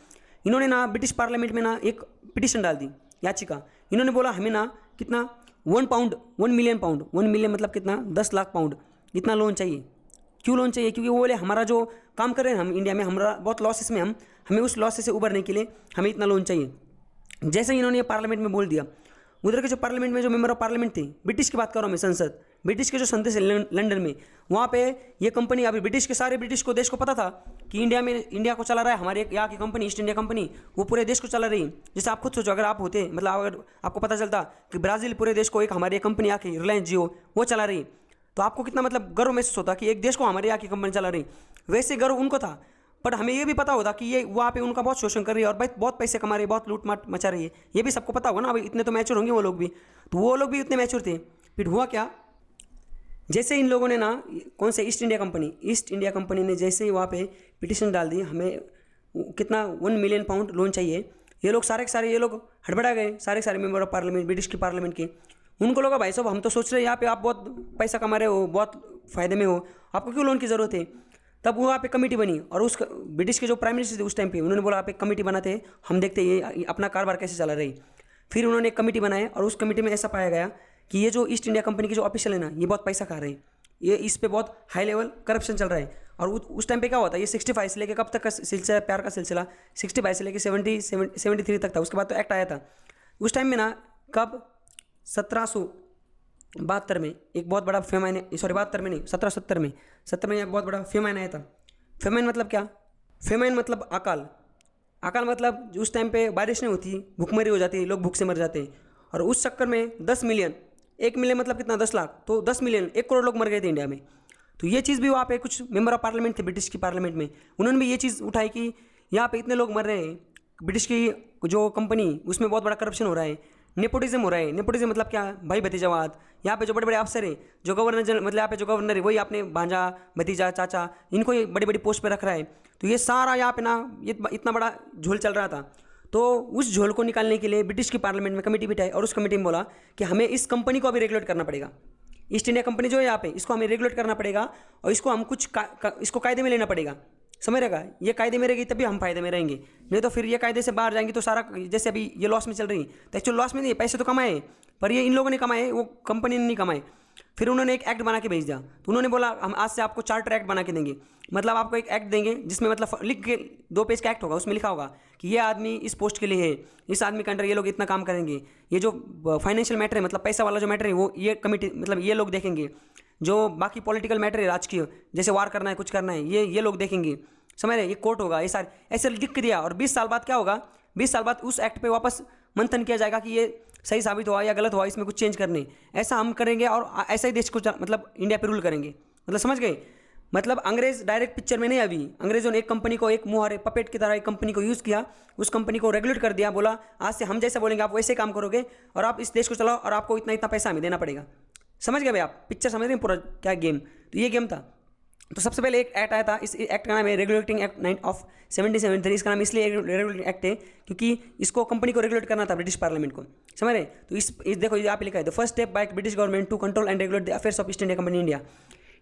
इन्होंने ना ब्रिटिश पार्लियामेंट में ना एक पिटिशन डाल दी, याचिका। इन्होंने बोला हमें ना कितना 1 मिलियन पाउंड, 1 मिलियन मतलब कितना 10 लाख पाउंड, इतना लोन चाहिए। क्यों लोन चाहिए, क्योंकि वो बोले हमारा जो काम कर रहे हैं हम इंडिया में, हमारा बहुत लॉसेस में हमें उस लॉसेस से उबरने के लिए हमें इतना लोन चाहिए। जैसे ही इन्होंने ये पार्लियामेंट में बोल दिया, उधर के जो पार्लियामेंट में जो मेंबर ऑफ पार्लियामेंट थे, ब्रिटिश की बात कर रहा हूँ मैं, संसद, ब्रिटिश के जो संसद है लंदन में, वहाँ पे ये कंपनी, अभी ब्रिटिश को देश को पता था कि इंडिया को चला रहा है हमारे यहाँ की कंपनी ईस्ट इंडिया कंपनी, वो पूरे देश को चला रही है। जैसे आप खुद सोचो, अगर आप होते, मतलब अगर आपको पता चलता कि ब्राज़ील पूरे देश को एक हमारी कंपनी आके रिलायंस जियो वो चला रही, तो आपको कितना मतलब गर्व महसूस होता कि एक देश को हमारे यहाँ की कंपनी चला रही। वैसे गर्व उनको था, बट हमें ये भी पता होता कि ये वहाँ पे उनका बहुत शोषण कर रही है और बहुत पैसे कमा रही है, बहुत लूट माट मचा रही है। ये भी सबको पता होगा ना, अभी इतने तो मैच्योर होंगे वो लोग भी, तो वो लोग भी इतने मैच्योर थे। फिर हुआ क्या, जैसे इन लोगों ने ना, कौन से ईस्ट इंडिया कंपनी ने जैसे ही वहाँ पे पिटिशन डाल दी, हमें कितना 1 मिलियन पाउंड लोन चाहिए, ये लोग सारे के सारे ये लोग हड़बड़ा गए, सारे मेंबर ऑफ पार्लियामेंट ब्रिटिश की पार्लियामेंट के। उनको लगा भाई साहब हम तो सोच रहे हैं यहाँ पे आप बहुत पैसा कमा रहे हो, बहुत फ़ायदे में हो, आपको क्यों लोन की ज़रूरत है। तब वहाँ पे कमेटी बनी, और उस ब्रिटिश के जो प्राइम मिनिस्टर थे उस टाइम पे, उन्होंने बोला आप एक कमेटी बनाते हैं, हम देखते हैं ये अपना कारोबार कैसे चला रही। फिर उन्होंने एक कमेटी बनाई, और उस कमेटी में ऐसा पाया गया कि ये जो ईस्ट इंडिया कंपनी के जो ऑफिशियल है ना, ये बहुत पैसा खा रहे हैं, ये इस पे बहुत हाई लेवल करप्शन चल रहा है। और उस टाइम पे क्या होता है, ये 65 से लेके कब तक का सिलसिला, प्यार का सिलसिला 65 से लेके 73 तक था। उसके बाद तो एक्ट आया था उस टाइम में ना, कब 1772 में एक बहुत बड़ा फेमाइन, 72 में नहीं 1770 में, 70 में एक बहुत बड़ा फेमाइन आया था। फेमाइन मतलब क्या, फेमाइन मतलब अकाल मतलब उस टाइम पे बारिश नहीं होती, भूखमरी हो जाती है, लोग भूख से मर जाते हैं। और उस चक्कर में 10 मिलियन, 1 मिलियन मतलब कितना 10 लाख, तो 10 मिलियन 1 करोड़ लोग मर गए थे इंडिया में। तो ये चीज़ भी वहाँ पे कुछ मेंबर ऑफ पार्लियामेंट थे ब्रिटिश की पार्लियामेंट में, उन्होंने भी ये चीज़ उठाई कि यहाँ पे इतने लोग मर रहे हैं, ब्रिटिश की जो कंपनी उसमें बहुत बड़ा करप्शन हो रहा है, नेपोटिज्म हो रहा है। नेपोटिज्म मतलब क्या, भाई भतीजावाद। यहाँ पे जो बड़े बड़े अफसर हैं, जो गवर्नर जनरल, मतलब यहाँ पे जो गवर्नर है वही अपने भांजा भतीजा चाचा, इनको ये बड़ी बड़ी पोस्ट पे रख रहा है। तो ये सारा यहाँ पे ना ये इतना बड़ा झोल चल रहा था। तो उस झोल को निकालने के लिए ब्रिटिश की पार्लियामेंट में कमेटी बिठाई, और उस कमेटी में बोला कि हमें इस कंपनी को अभी रेगुलेट करना पड़ेगा, ईस्ट इंडिया कंपनी जो है यहाँ पे, इसको हमें रेगुलेट करना पड़ेगा, और इसको हम कुछ इसको कायदे में लेना पड़ेगा। समझ रहेगा, ये कायदे में रहेगी तभी हम फायदे में रहेंगे, नहीं तो फिर ये कायदे से बाहर जाएंगे तो सारा, जैसे अभी ये लॉस में चल रही है, तो एक्चुअल लॉस में नहीं, पैसे तो कमाए पर ये इन लोगों ने कमाए, वो कंपनी ने नहीं कमाए। फिर उन्होंने एक एक्ट बना के भेज दिया, तो उन्होंने बोला हम आज से आपको चार्टर एक्ट बना के देंगे, मतलब आपको एक एक्ट देंगे जिसमें मतलब लिख के 2 पेज का एक्ट होगा, उसमें लिखा होगा कि ये आदमी इस पोस्ट के लिए है, इस आदमी के अंडर ये लोग इतना काम करेंगे, ये जो फाइनेंशियल मैटर है, मतलब पैसा वाला जो मैटर है वो ये कमेटी, मतलब ये लोग देखेंगे, जो बाकी पॉलिटिकल मैटर है राजकीय, जैसे वार करना है कुछ करना है, ये लोग देखेंगे। समझ रहे, ये कोर्ट होगा, ये सारे ऐसे लिख के दिया। और 20 साल बाद क्या होगा, 20 साल बाद उस एक्ट पे वापस मंथन किया जाएगा कि ये सही साबित हुआ या गलत हुआ, इसमें कुछ चेंज करने, ऐसा हम करेंगे और ऐसा ही देश को मतलब इंडिया पे रूल करेंगे। मतलब समझ गए, मतलब अंग्रेज डायरेक्ट पिक्चर में नहीं, अभी अंग्रेजों ने एक कंपनी को एक मुहारे पपेट की तरह एक कंपनी को यूज़ किया, उस कंपनी को रेगुलेट कर दिया, बोला आज से हम जैसा बोलेंगे आप वैसे काम करोगे और आप इस देश को चलाओ और आपको इतना इतना पैसा हमें देना पड़ेगा। समझ गए भाई, आप पिक्चर समझ रहे हैं पूरा क्या गेम। तो ये गेम था। तो सबसे पहले एक एक्ट आया था, इस एक्ट का नाम है रेगुलेटिंग एक्ट 1773। इसका नाम इसलिए रेगुलेटिंग एक्ट है क्योंकि इसको कंपनी को रेगुलेट करना था ब्रिटिश पार्लियामेंट को। समझ रहे, तो इस देखो यहाँ पे लिखा है the first step by British government to control and regulate the affairs of East India Company India.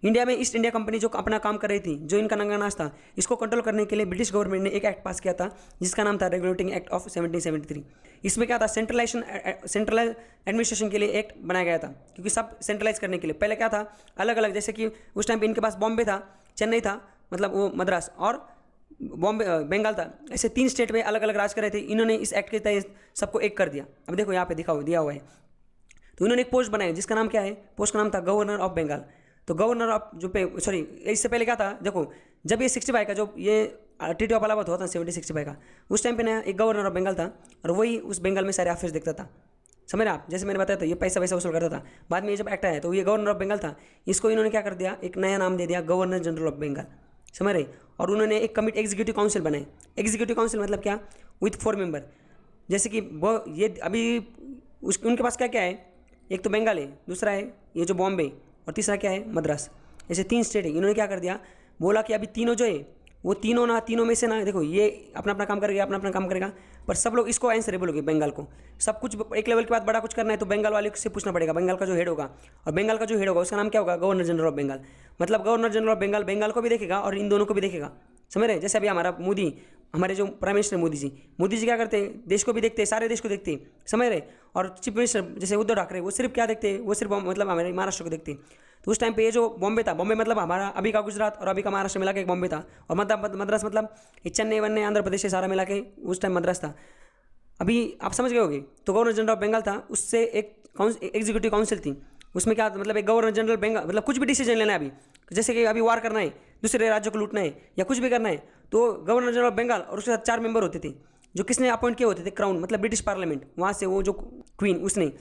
India में ईस्ट इंडिया कंपनी जो अपना काम कर रही थी, जो इनका नंगा नाच था, इसको कंट्रोल करने के लिए ब्रिटिश गवर्नमेंट ने एक एक्ट पास किया था जिसका नाम था रेगुलेटिंग एक्ट ऑफ 1773। इसमें क्या था, सेंट्रलाइज एडमिनिस्ट्रेशन के लिए एक्ट बनाया गया था, क्योंकि सब सेंट्रलाइज करने के लिए। पहले क्या था, अलग अलग, जैसे कि उस टाइम पे इनके पास बॉम्बे था, चेन्नई था, मतलब वो मद्रास, और बॉम्बे बंगाल था, ऐसे 3 स्टेट में अलग अलग राज कर रहे थे। इन्होंने इस एक्ट के तहत सबको एक कर दिया। अब देखो यहाँ पे दिया हुआ है, तो इन्होंने एक पोस्ट बनाई जिसका नाम क्या है, पोस्ट का नाम था गवर्नर ऑफ बंगाल। तो गवर्नर ऑफ इससे पहले क्या था, देखो जब ये 65 का जो ये ट्रीटी ऑफ इलाहाबाद हुआ था 1765 का, उस टाइम पे ना एक गवर्नर ऑफ बंगाल था और वही उस बंगाल में सारे अफेयर्स देखता था। समझ रहे आप, जैसे मैंने बताया था ये पैसा वैसा वसूल करता था। बाद में ये जब एक्ट आया तो ये गवर्नर ऑफ बंगाल था, इसको इन्होंने क्या कर दिया, एक नया नाम दे दिया गवर्नर जनरल ऑफ बंगाल, समझ रहे। और उन्होंने एक कमिटी एग्जीक्यूटिव काउंसिल बनाए। एग्जीक्यूटिव काउंसिल मतलब क्या, विथ 4 मेंबर। जैसे कि वो ये अभी उनके पास क्या क्या है, एक तो बंगाल है, दूसरा है ये जो बॉम्बे, और तीसरा क्या है मद्रास। ऐसे 3 स्टेट है। इन्होंने क्या कर दिया, बोला कि अभी तीनों जो है वो तीनों में से ना, देखो ये अपना अपना काम करेगा, अपना अपना काम करेगा, पर सब लोग इसको आंसरेबल होगी बंगाल को। सब कुछ एक लेवल के बाद बड़ा कुछ करना है तो बंगाल वाले से पूछना पड़ेगा, बंगाल का जो हेड होगा। और बंगाल का जो हेड होगा उसका नाम क्या होगा, गवर्नर जनरल ऑफ बंगाल। मतलब governor general of Bengal Bengal को भी देखेगा और इन दोनों को भी देखेगा, समझ रहे। जैसे अभी हमारा मोदी, हमारे जो प्राइम मिनिस्टर मोदी जी क्या करते हैं, देश को भी देखते हैं, सारे देश को देखते हैं, समझ रहे। और चीफ मिनिस्टर जैसे उद्धव ठाकरे, वो सिर्फ क्या देखते हैं, वो सिर्फ मतलब हमारे महाराष्ट्र को देखते हैं। तो उस टाइम पे ये जो बॉम्बे था, बॉम्बे मतलब हमारा अभी का गुजरात और अभी का महाराष्ट्र मिला के एक बॉम्बे था। और मद्रास मतलब ये चेन्नई वन्नई आंध्र प्रदेश से सारा मिला के उस टाइम मद्रास था। अभी आप समझ गए होंगे। तो गवर्नर जनरल ऑफ बंगाल था, उससे एक एग्जीक्यूटिव काउंसिल थी। उसमें क्या मतलब एक गवर्नर जनरल बंगाल, मतलब कुछ भी डिसीजन लेना है अभी, जैसे कि अभी वार करना है, दूसरे राज्यों को लूटना है या कुछ भी करना है, तो गवर्नर जनरल ऑफ बंगाल और उसके साथ 4 मेंबर होते थे जो किसने अपॉइंट किए होते थे, क्राउन मतलब ब्रिटिश पार्लियामेंट, वहाँ से वो जो क्वीन उसने,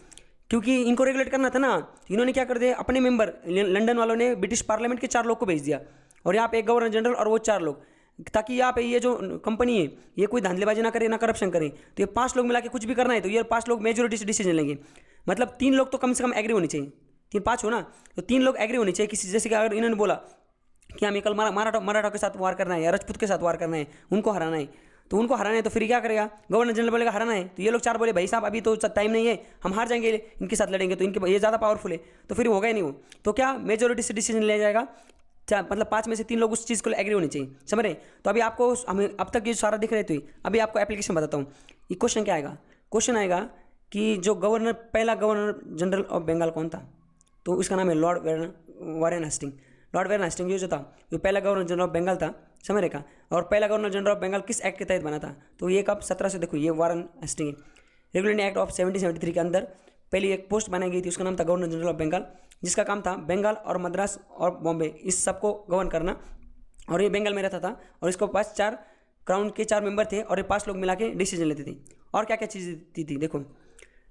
क्योंकि इनको रेगुलेट करना था ना। तो इन्होंने क्या कर दिया, अपने मेंबर लंदन वालों ने ब्रिटिश पार्लियामेंट के 4 लोग को भेज दिया, और यहाँ पे एक गवर्नर जनरल और वो 4 लोग, ताकि यहाँ पे ये जो कंपनी है ये कोई धांधलेबाजी ना करे ना करप्शन करे। तो ये 5 लोग मिला के कुछ भी करना है तो ये 5 लोग मेजोरिटी से डिसीजन लेंगे। मतलब 3 लोग तो कम से कम एग्री होनी चाहिए, 3-5 हो ना, तो 3 लोग एग्री होनी चाहिए किसी। जैसे कि अगर इन्होंने बोला कि हमें कल मराठा के साथ वार करना है या राजपूत के साथ वार करना है, उनको हराना है, तो उनको हराना है तो फिर क्या करेगा, गवर्नर जनरल बोलेगा हराना है, तो ये लोग 4 बोले भाई साहब अभी तो टाइम नहीं है, हम हार जाएंगे, इनके साथ लड़ेंगे, तो इनके ये ज़्यादा पावरफुल है, तो फिर होगा ही नहीं वो। तो क्या मेजोरिटी से डिसीजन लिया जाएगा, मतलब 5 में से 3 लोग उस चीज़ को एग्री होनी चाहिए, समझ रहे। तो अभी आपको हमें अब तक ये सारा दिख रहे थे, अभी आपको एप्लीकेशन बताता हूँ। ये क्वेश्चन क्या आएगा, क्वेश्चन आएगा कि जो पहला गवर्नर जनरल ऑफ बंगाल कौन था, तो उसका नाम है Lord Warren Hasting. Lord Warren Hasting ये जो था ये पहला गवर्नर जनरल ऑफ बंगाल था, समझ रहे का। और पहला गवर्नर जनरल ऑफ बंगाल किस एक्ट के तहत बना था, तो ये कब 1700, देखो ये Warren Hasting regulating act of 1773 के अंदर पहली एक पोस्ट बनाई गई थी, उसका नाम था गवर्नर जनरल ऑफ बंगाल, जिसका काम था बंगाल और मद्रास और बॉम्बे इस सबको गवर्न करना। और ये बंगाल में रहता था और इसको पास 4 क्राउन के 4 मेंबर थे और ये 5 लोग मिला के डिसीजन लेते थे। और क्या क्या चीज़ दी थी, देखो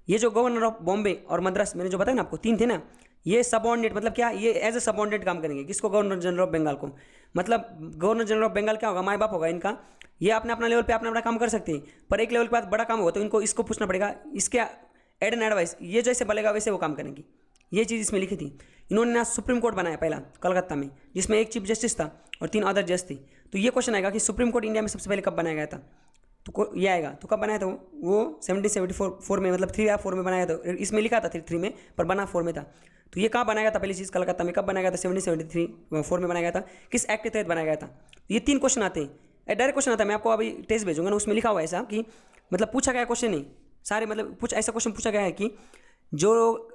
ये जो गवर्नर ऑफ बॉम्बे और मद्रास मैंने जो बताया ना आपको 3 थे ना, ये सबऑर्डिनेट मतलब क्या, ये एज ए सबऑर्डिनेट काम करेंगे, किसको, गवर्नर जनरल ऑफ बंगाल को। मतलब गवर्नर जनरल ऑफ बंगाल क्या होगा, माँ बाप होगा इनका, ये अपने अपना लेवल पे अपना अपना काम कर सकते हैं, पर एक लेवल के बाद बड़ा काम होगा तो इनको इसको पूछना पड़ेगा, इसके एड एंड एडवाइस, ये जैसे बोलेगा वैसे वो काम करेंगे। ये चीज़ इसमें लिखी थी। इन्होंने ना सुप्रीम कोर्ट बनाया पहला कलकत्ता में, जिसमें एक चीफ जस्टिस था और 3 अदर जज थे। तो ये क्वेश्चन आएगा कि सुप्रीम कोर्ट इंडिया में सबसे पहले कब बनाया गया था, तो ये आएगा। तो कब बनाया था वो 1774 में, मतलब 3 या 4 में बनाया था। इसमें लिखा था 3 में, पर बना 4 में था। तो ये कहाँ बनाया गया था, पहली चीज़ कलकत्ता में। कब बनाया गया था, 1773-4 में बनाया गया था। किस एक्ट के तहत बनाया गया था। ये 3 क्वेश्चन आते हैं, डायरेक्ट क्वेश्चन आता है। मैं आपको अभी टेस्ट भेजूंगा ना, उसमें लिखा हुआ है ऐसा कि मतलब पूछा गया क्वेश्चन नहीं सारे, मतलब कुछ ऐसा क्वेश्चन पूछा गया है कि जो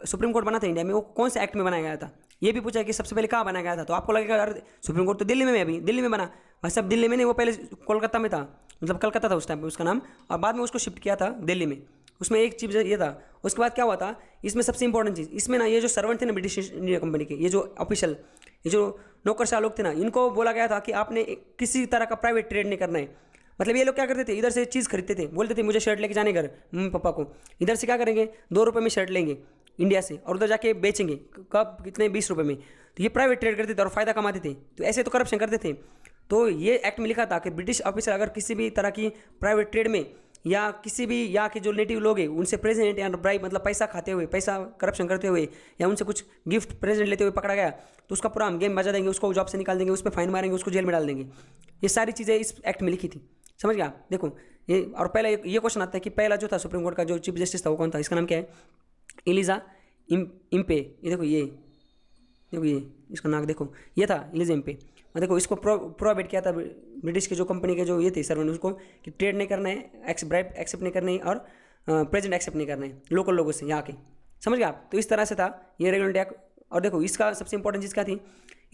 सुप्रीम कोर्ट बना था इंडिया में वो कौन से एक्ट में बनाया गया था। ये भी पूछा है कि सबसे पहले कहाँ बनाया गया था। तो आपको लगेगा यार सुप्रीम कोर्ट तो दिल्ली में, अभी दिल्ली में बना, भाई सब दिल्ली में नहीं, वो पहले कोलकाता में था, मतलब कलकत्ता था उस टाइम पे उसका नाम, और बाद में उसको शिफ्ट किया था दिल्ली में। उसमें एक चीज़ ये था। उसके बाद क्या हुआ था, इसमें सबसे इंपॉर्टेंट चीज़, इसमें ना ये जो सर्वेंट थे ना ब्रिटिश इंडिया कंपनी के, ये जो ऑफिशियल, ये जो नौकरशाह लोग थे ना, इनको बोला गया था कि आपने किसी तरह का प्राइवेट ट्रेड नहीं करना है। मतलब ये लोग क्या करते थे, इधर से चीज़ खरीदते थे, बोलते थे मुझे शर्ट लेके जाने घर मम्मी पापा को, इधर से क्या करेंगे 2 रुपये में शर्ट लेंगे इंडिया से और उधर जाके बेचेंगे, कब कितने 20 रुपये में। तो ये प्राइवेट ट्रेड करते थे और फ़ायदा कमाते थे। तो ऐसे तो करप्शन करते थे। तो ये एक्ट में लिखा था कि ब्रिटिश ऑफिसर अगर किसी भी तरह की प्राइवेट ट्रेड में या किसी भी यहाँ के जो नेटिव लोग हैं उनसे प्रेजेंट या ब्राइब मतलब पैसा खाते हुए, पैसा करप्शन करते हुए या उनसे कुछ गिफ्ट प्रेजेंट लेते हुए पकड़ा गया तो उसका पूरा हम गेम बजा देंगे, उसको जॉब से निकाल देंगे, उस पर फाइन मारेंगे, उसको जेल में डाल देंगे। ये सारी चीज़ें इस एक्ट में लिखी थी, समझ गया। देखो ये, और पहला ये क्वेश्चन आता है कि पहला जो था सुप्रीम कोर्ट का जो चीफ जस्टिस था वो कौन था, इसका नाम क्या है, एलिजा इम्पे। ये देखो ये इसका नाम देखो, ये था एलिजा इम्पे। और देखो इसको प्रोहिबिट किया था ब्रिटिश के जो कंपनी के जो ये थे सर्वेंट, उसको कि ट्रेड नहीं करना है, ब्राइब एक्सेप्ट नहीं करना है और प्रेजेंट एक्सेप्ट नहीं करना है लोकल लोगों से यहाँ के, समझ गए आप। तो इस तरह से था ये रेगुलेटरी एक्ट। और देखो इसका सबसे इंपॉर्टेंट चीज़ क्या थी,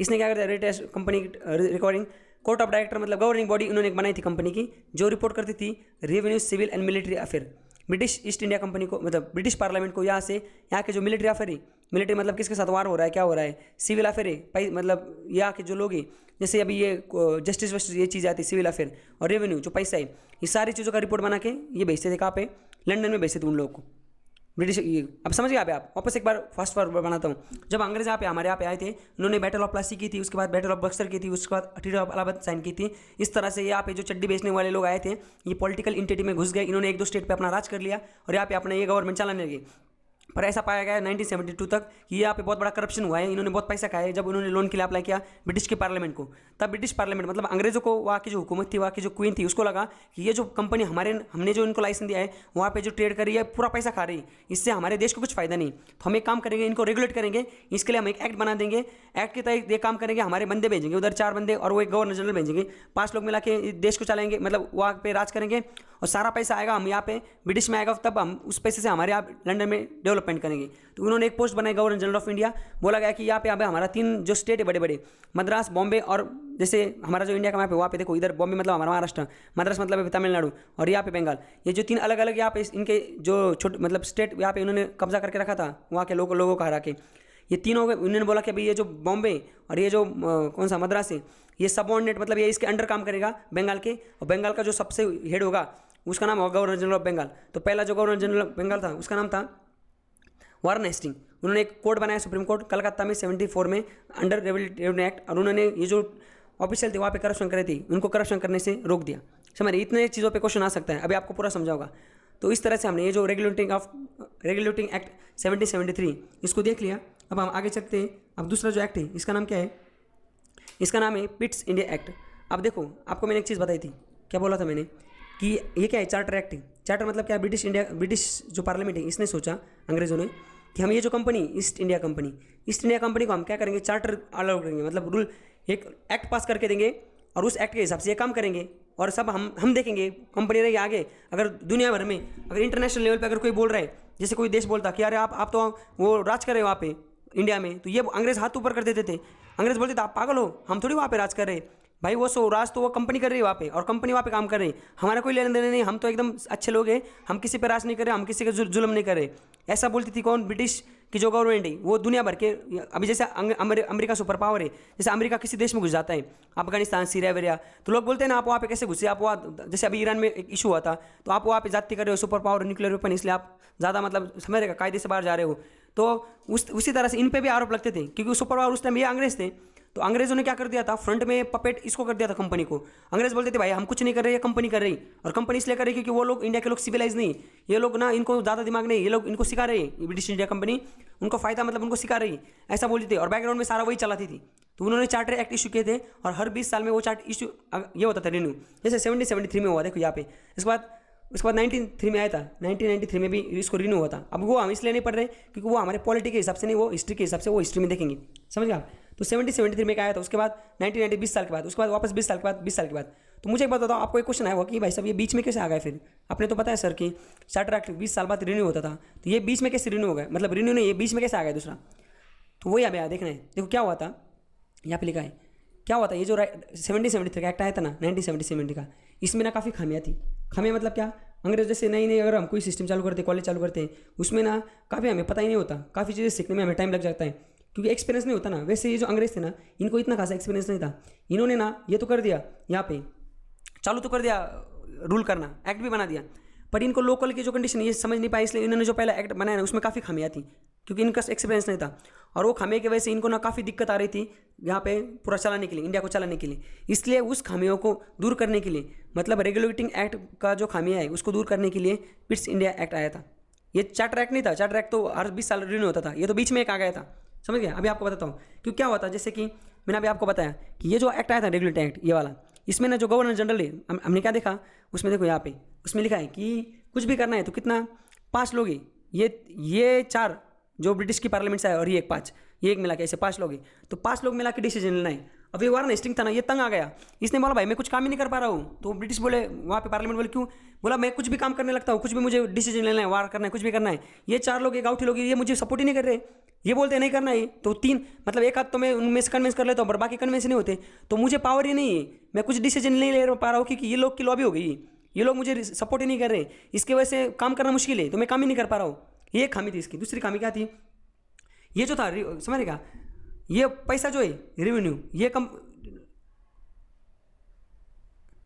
इसने क्या करता है, retest company recording court of director मतलब गवर्निंग बॉडी इन्होंने एक बनाई थी कंपनी की, जो रिपोर्ट करती थी revenue, civil and military affair. British East India Company को मतलब ब्रिटिश पार्लियामेंट को यहाँ से यहाँ के जो मिलिट्री अफेयर है, मिलिट्री मतलब किसके साथ वार हो रहा है, क्या हो रहा है, सिविल अफेयर है मतलब यहाँ के जो लोग हैं, जैसे अभी ये जस्टिस वस्टिस ये चीज़ आती है, सिविल अफेयर और रेवेन्यू जो पैसा है, ये सारी चीज़ों का रिपोर्ट बना के ये भेजते थे कहाँ पे, लंदन में भेजते थे उन लोगों को, ब्रिटिश अब समझ गए आप वापस एक बार फास्ट फॉरवर्ड बनाता हूँ। जब अंग्रेज यहाँ पे हमारे यहाँ पे आए थे, उन्होंने बैटल ऑफ प्लासी की थी, उसके बाद बैटल ऑफ बक्सर की थी, उसके बाद ट्रीटी ऑफ इलाहाबाद साइन की थी। इस तरह से यहाँ पे जो चड्डी बेचने वाले लोग आए थे, ये पॉलिटिकल इंटिटी में घुस गए, इन्होंने एक दो स्टेट पे अपना राज कर लिया और यहाँ पे अपना ये गवर्नमेंट चलाने लगे। पर ऐसा पाया गया 1972 तक कि यहाँ पे बहुत बड़ा करप्शन हुआ है, इन्होंने बहुत पैसा खाया है। जब उन्होंने लोन के लिए अप्लाई किया ब्रिटिश के पार्लियामेंट को, तब ब्रिटिश पार्लियामेंट मतलब अंग्रेजों को, वहाँ की जो हुकूमत थी, वहाँ की जो क्वीन थी, उसको लगा कि ये जो कंपनी हमने जो इनको लाइसेंस दिया है, वहाँ पे जो ट्रेड कर रही है पूरा पैसा खा रही है, इससे हमारे देश को कुछ फायदा नहीं। तो हम एक काम करेंगे, इनको रेगुलेट करेंगे, इसके लिए हम एक एक्ट बना देंगे। एक्ट के तहत ये काम करेंगे, हमारे बंदे भेजेंगे उधर 4 बंदे और वो एक गवर्नर जनरल भेजेंगे, 5 लोग मिला के देश को चलाएंगे, मतलब वहाँ पे राज करेंगे और सारा पैसा आएगा हम यहाँ पे ब्रिटिश में आएगा, तब हम उस पैसे से हमारे यहाँ लंदन में डेवलपमेंट करेंगे। तो उन्होंने एक पोस्ट बनाई गवर्नर जनरल ऑफ इंडिया। बोला गया कि यहाँ पे अब हमारा 3 जो स्टेट है बड़े बड़े, मद्रास, बॉम्बे और जैसे हमारा जो इंडिया का मैप है, वहाँ पे देखो, इधर बॉम्बे मतलब हमारा महाराष्ट्र, मद्रास मतलब तमिलनाडु और यहाँ पे बंगाल, ये जो 3 अलग अलग यहाँ पे इनके जो छोटे मतलब स्टेट यहाँ पे इन्होंने कब्जा करके रखा था, वहाँ के लोगों को हरा के ये तीनों, उन्होंने बोला कि भाई ये जो बॉम्बे और ये जो कौन सा मद्रास है, ये सबऑर्डिनेट मतलब ये इसके अंडर काम करेगा बंगाल के, और बंगाल का जो सबसे हेड होगा उसका नाम होगा गवर्नर जनरल ऑफ बंगाल। तो पहला जो गवर्नर जनरल ऑफ बंगाल था उसका नाम था वारन हेस्टिंग। उन्होंने एक कोड बनाया सुप्रीम कोर्ट कलकत्ता में 74 में अंडर रेवेन्यू एक्ट, और उन्होंने ये जो ऑफिशियल थे वहाँ पे करप्शन करे थी, उनको करप्शन करने से रोक दिया। समझ रहे, इतने चीज़ों पे क्वेश्चन आ सकता है, अभी आपको पूरा समझाऊंगा। तो इस तरह से हमने ये जो रेगुलेटिंग एक्ट 1773 इसको देख लिया। अब हम आगे चलते हैं। अब दूसरा जो एक्ट है इसका नाम क्या है, इसका नाम है पिट्स इंडिया एक्ट। अब देखो, आपको मैंने एक चीज़ बताई थी, क्या बोला था मैंने कि ये क्या है, चार्टर एक्ट है। चार्टर मतलब क्या है, ब्रिटिश जो पार्लियामेंट है इसने सोचा, अंग्रेजों ने, कि हम ये जो कंपनी ईस्ट इंडिया कंपनी को हम क्या करेंगे, चार्टर अलाउ करेंगे, मतलब रूल एक एक्ट पास करके देंगे और उस एक्ट के हिसाब से ये काम करेंगे और सब हम देखेंगे। कंपनी रहेगी आगे, अगर दुनिया भर में अगर इंटरनेशनल लेवल पे अगर कोई बोल रहा है, जैसे कोई देश बोलता कि अरे आप तो वो राज कर रहे हो वहाँ पे इंडिया में, तो ये अंग्रेज हाथ ऊपर कर देते थे। अंग्रेज बोलते थे आप पागल हो, हम थोड़ी वहाँ पे राज कर रहे हैं भाई, वो राज तो वो कंपनी कर रही है वहाँ पे, और कंपनी वहाँ पे काम कर रही है, हमारा कोई लेना देना नहीं, हम तो एकदम अच्छे लोग हैं, हम किसी पे राज नहीं कर रहे, हम किसी का जुल्म नहीं कर रहे। ऐसा बोलती थी कौन, ब्रिटिश की जो गवर्नमेंट है, वो दुनिया भर के। अभी जैसे अमेरिका सुपर पावर है, जैसे अमेरिका किसी देश में घुस जाता है, अफगानिस्तान, सीरिया वेरिया, तो लोग बोलते हैं ना आप वहाँ पे कैसे घुसे, आप वहाँ, जैसे अभी ईरान में एक इशू हुआ था, तो आप वहाँ पे जाती कर रहे हो सुपर पावर न्यूक्लियर वेपन, इसलिए आप ज़्यादा मतलब समझ रहे कायदे से बाहर जा रहे हो। तो उसी तरह से इन पे भी आरोप लगते थे, क्योंकि सुपर पावर उस टाइम ये अंग्रेज थे। तो अंग्रेजों ने क्या कर दिया था, फ्रंट में पपेट इसको कर दिया था कंपनी को। अंग्रेज बोलते थे भाई हम कुछ नहीं कर रहे, ये कंपनी कर रही, और कंपनी इसलिए कर रही क्योंकि वो लोग इंडिया के लोग सिविलाइज नहीं, ये लोग ना, इनको ज़्यादा दिमाग नहीं, ये लोग इनको सिखा रहे हैं, ब्रिटिश इंडिया कंपनी उनको फायदा मतलब उनको सिखा रही, ऐसा बोलते थे, और बैकग्राउंड में सारा वही चलाती थी। तो उन्होंने चार्टर एक्ट इशू किए थे, और हर 20 साल में वो चार्ट इशू ये होता था रिन्यू, जैसे 1773 में हुआ, देखो यहाँ पे। इसके बाद 1903 में आया था, 1993 में भी इसको रिन्यू हुआ था। अब वो हम इसलिए नहीं पढ़ रहे क्योंकि वो हमारे पॉलिटी के हिसाब से नहीं, वो हिस्ट्री के हिसाब से, वो हिस्ट्री में देखेंगे, समझ गए आप। तो 1773 में आया था, उसके बाद 1990 20 साल के बाद, उसके बाद वापस 20 साल के बाद। तो मुझे एक बात बताओ, आपको एक क्वेश्चन आया होगा कि भाई साहब ये बीच में कैसे आ गए फिर, आपने तो पता है सर कि चार्टर एक्ट 20 साल बाद रिन्यू होता था, तो ये बीच में कैसे रिन्यू हो गया, मतलब रिन्यू नहीं, ये बीच में कैसे आ गया दूसरा। तो वही अभी देखना है, देखो क्या हुआ था, यहाँ पे लिखा है क्या हुआ था। ये जो 1773 का एक्ट आया था ना, 1970 का, इसमें ना काफ़ी खामियाँ थी। खामियाँ मतलब क्या, अंग्रेज जैसे नई अगर हम कोई सिस्टम चालू करते, कॉलेज चालू करते हैं, उसमें ना काफ़ी हमें पता ही नहीं होता, काफ़ी चीज़ें सीखने में हमें टाइम लग जाता है, क्योंकि एक्सपीरियंस नहीं होता ना। वैसे ये जो अंग्रेज थे ना, इनको इतना खासा एक्सपीरियंस नहीं था, इन्होंने ना ये तो कर दिया, यहाँ पे चालू तो कर दिया रूल करना, एक्ट भी बना दिया, पर इनको लोकल की जो कंडीशन ये समझ नहीं पाई, इसलिए इन्होंने जो पहला एक्ट बनाया ना उसमें काफ़ी खामियाँ थी, क्योंकि इनका एक्सपीरियंस नहीं था, और वो खामियों की वजह से इनको ना काफ़ी दिक्कत आ रही थी यहाँ पे पूरा चलाने के लिए, इंडिया को चलाने के लिए। इसलिए उस खामियों को दूर करने के लिए, मतलब रेगुलेटिंग एक्ट का जो खामियाँ है उसको दूर करने के लिए पिट्स इंडिया एक्ट आया था। ये चार्टर एक्ट नहीं था, चार्टर एक्ट तो हर 20 साल रिन्यू होता था, ये तो बीच में एक आ गया था, समझ गया। अभी आपको बताता हूँ क्यों क्या हुआ था। जैसे कि मैंने अभी आपको बताया कि ये जो एक्ट आया था रेगुलेटिंग एक्ट, ये वाला, इसमें ना जो गवर्नर जनरल है, हमने क्या देखा उसमें, देखो यहाँ पे उसमें लिखा है कि कुछ भी करना है तो कितना, 5 लोग ही, ये 4 जो ब्रिटिश की पार्लियामेंट से आए और ये 5, ये एक मिला के ऐसे 5 लोग हैं, तो 5 लोग मिला के डिसीजन लेना है। अब ये वारन हेस्टिंग था ना, ये तंग आ गया, इसने बोला भाई मैं कुछ काम ही नहीं कर पा रहा हूँ। तो ब्रिटिश बोले, वहाँ पे पार्लियामेंट बोले क्यों, बोला मैं कुछ भी काम करने लगता हूँ, कुछ भी मुझे डिसीजन लेना है, वार करना है, कुछ भी करना है, ये 4 लोग एक गाउठी लोग ये मुझे सपोर्ट ही नहीं कर रहे, ये बोलते नहीं करना है, तो 3 मतलब एक हाथ तो मैं उनमें से कन्विंस कर लेता हूँ, पर बाकी कन्विंस नहीं होते, तो मुझे पावर ही नहीं है, मैं कुछ डिसीजन नहीं ले पा रहा हूँ, क्योंकि ये लोग की लॉबी हो गई, ये लोग मुझे सपोर्ट ही नहीं कर रहे, इसकी वजह से काम करना मुश्किल है, तो मैं काम ही नहीं कर पा रहा हूँ। ये एक खामी थी इसकी। दूसरी खामी क्या थी, ये जो था समझेगा, ये पैसा जो है रेवेन्यू,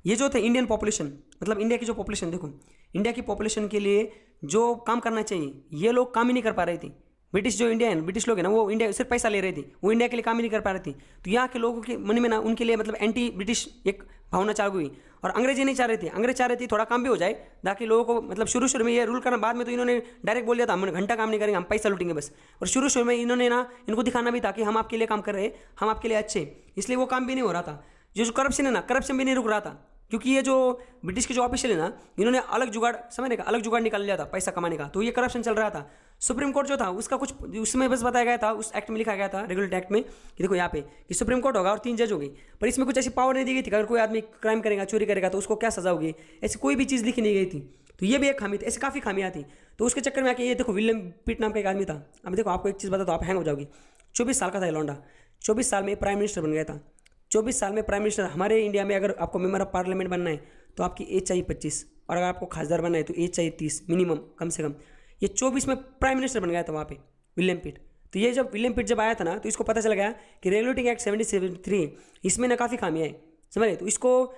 ये जो थे इंडियन पॉपुलेशन, मतलब इंडिया की जो पॉपुलेशन, देखो इंडिया की पॉपुलेशन के लिए जो काम करना चाहिए ये लोग काम ही नहीं कर पा रहे थे। ब्रिटिश जो इंडिया है, ब्रिटिश लोग हैं ना, वो इंडिया सिर्फ पैसा ले रहे थे, वो इंडिया के लिए काम ही नहीं कर पा रहे थे। तो यहाँ के लोगों के मन में ना उनके लिए मतलब एंटी ब्रिटिश एक भावना चालू हुई। और अंग्रेजी नहीं चाह रहे थे, अंग्रेज चाह रहे थे थोड़ा काम भी हो जाए ताकि लोगों को मतलब शुरू में ये रूल करना, बाद में तो इन्होंने डायरेक्ट बोल दिया था हम घंटा काम नहीं करेंगे, हम पैसा लूटेंगे बस। और शुरू में इन्होंने ना इनको दिखाना भी था कि हम आपके लिए काम कर रहे हैं, हम आपके लिए अच्छे, इसलिए वो काम भी नहीं हो रहा था। जो करप्शन है ना, करप्शन भी नहीं रुक रहा था, क्योंकि ये जो ब्रिटिश के जो ऑफिशियल है ना, इन्होंने अलग जुगाड़, समझने का अलग जुगाड़ निकाल लिया था पैसा कमाने का, तो ये करप्शन चल रहा था। सुप्रीम कोर्ट जो था उसका कुछ उसमें बस बताया गया था, उस एक्ट में लिखा गया था, रेगुलेटरी एक्ट में, कि देखो यहाँ पे कि सुप्रीम कोर्ट होगा और 3 जज होंगे, पर इसमें कुछ ऐसी पावर नहीं दी गई थी कि अगर कोई आदमी क्राइम करेगा, चोरी करेगा तो उसको क्या सजा होगी, ऐसी कोई भी चीज़ लिखी नहीं गई थी। तो ये भी एक खामी थी, ऐसी काफ़ी खामियाँ थी। तो उसके चक्कर में आके ये देखो विलियम पिट नाम का एक आदमी था। अब देखो आपको एक चीज़ बता, तो आप हैंग हो जाओगे। 24 साल का था लौंडा, 24 साल में प्राइम मिनिस्टर बन गया था। 24 साल में प्राइम मिनिस्टर, हमारे इंडिया में अगर आपको मेंबर ऑफ पार्लियामेंट बनना है तो आपकी एज चाहिए 25, और अगर आपको खासदार बनना है तो एज चाहिए 30 मिनिमम, कम से कम। ये 24 में प्राइम मिनिस्टर बन गया था वहाँ पे विलियम पिट। तो ये जब विलियम पिट जब आया था ना, तो इसको पता चल गया कि रेगुलेटिंग एक्ट 1773 इसमें ना काफ़ी खामियाँ हैं, समझ रहे। तो इसको,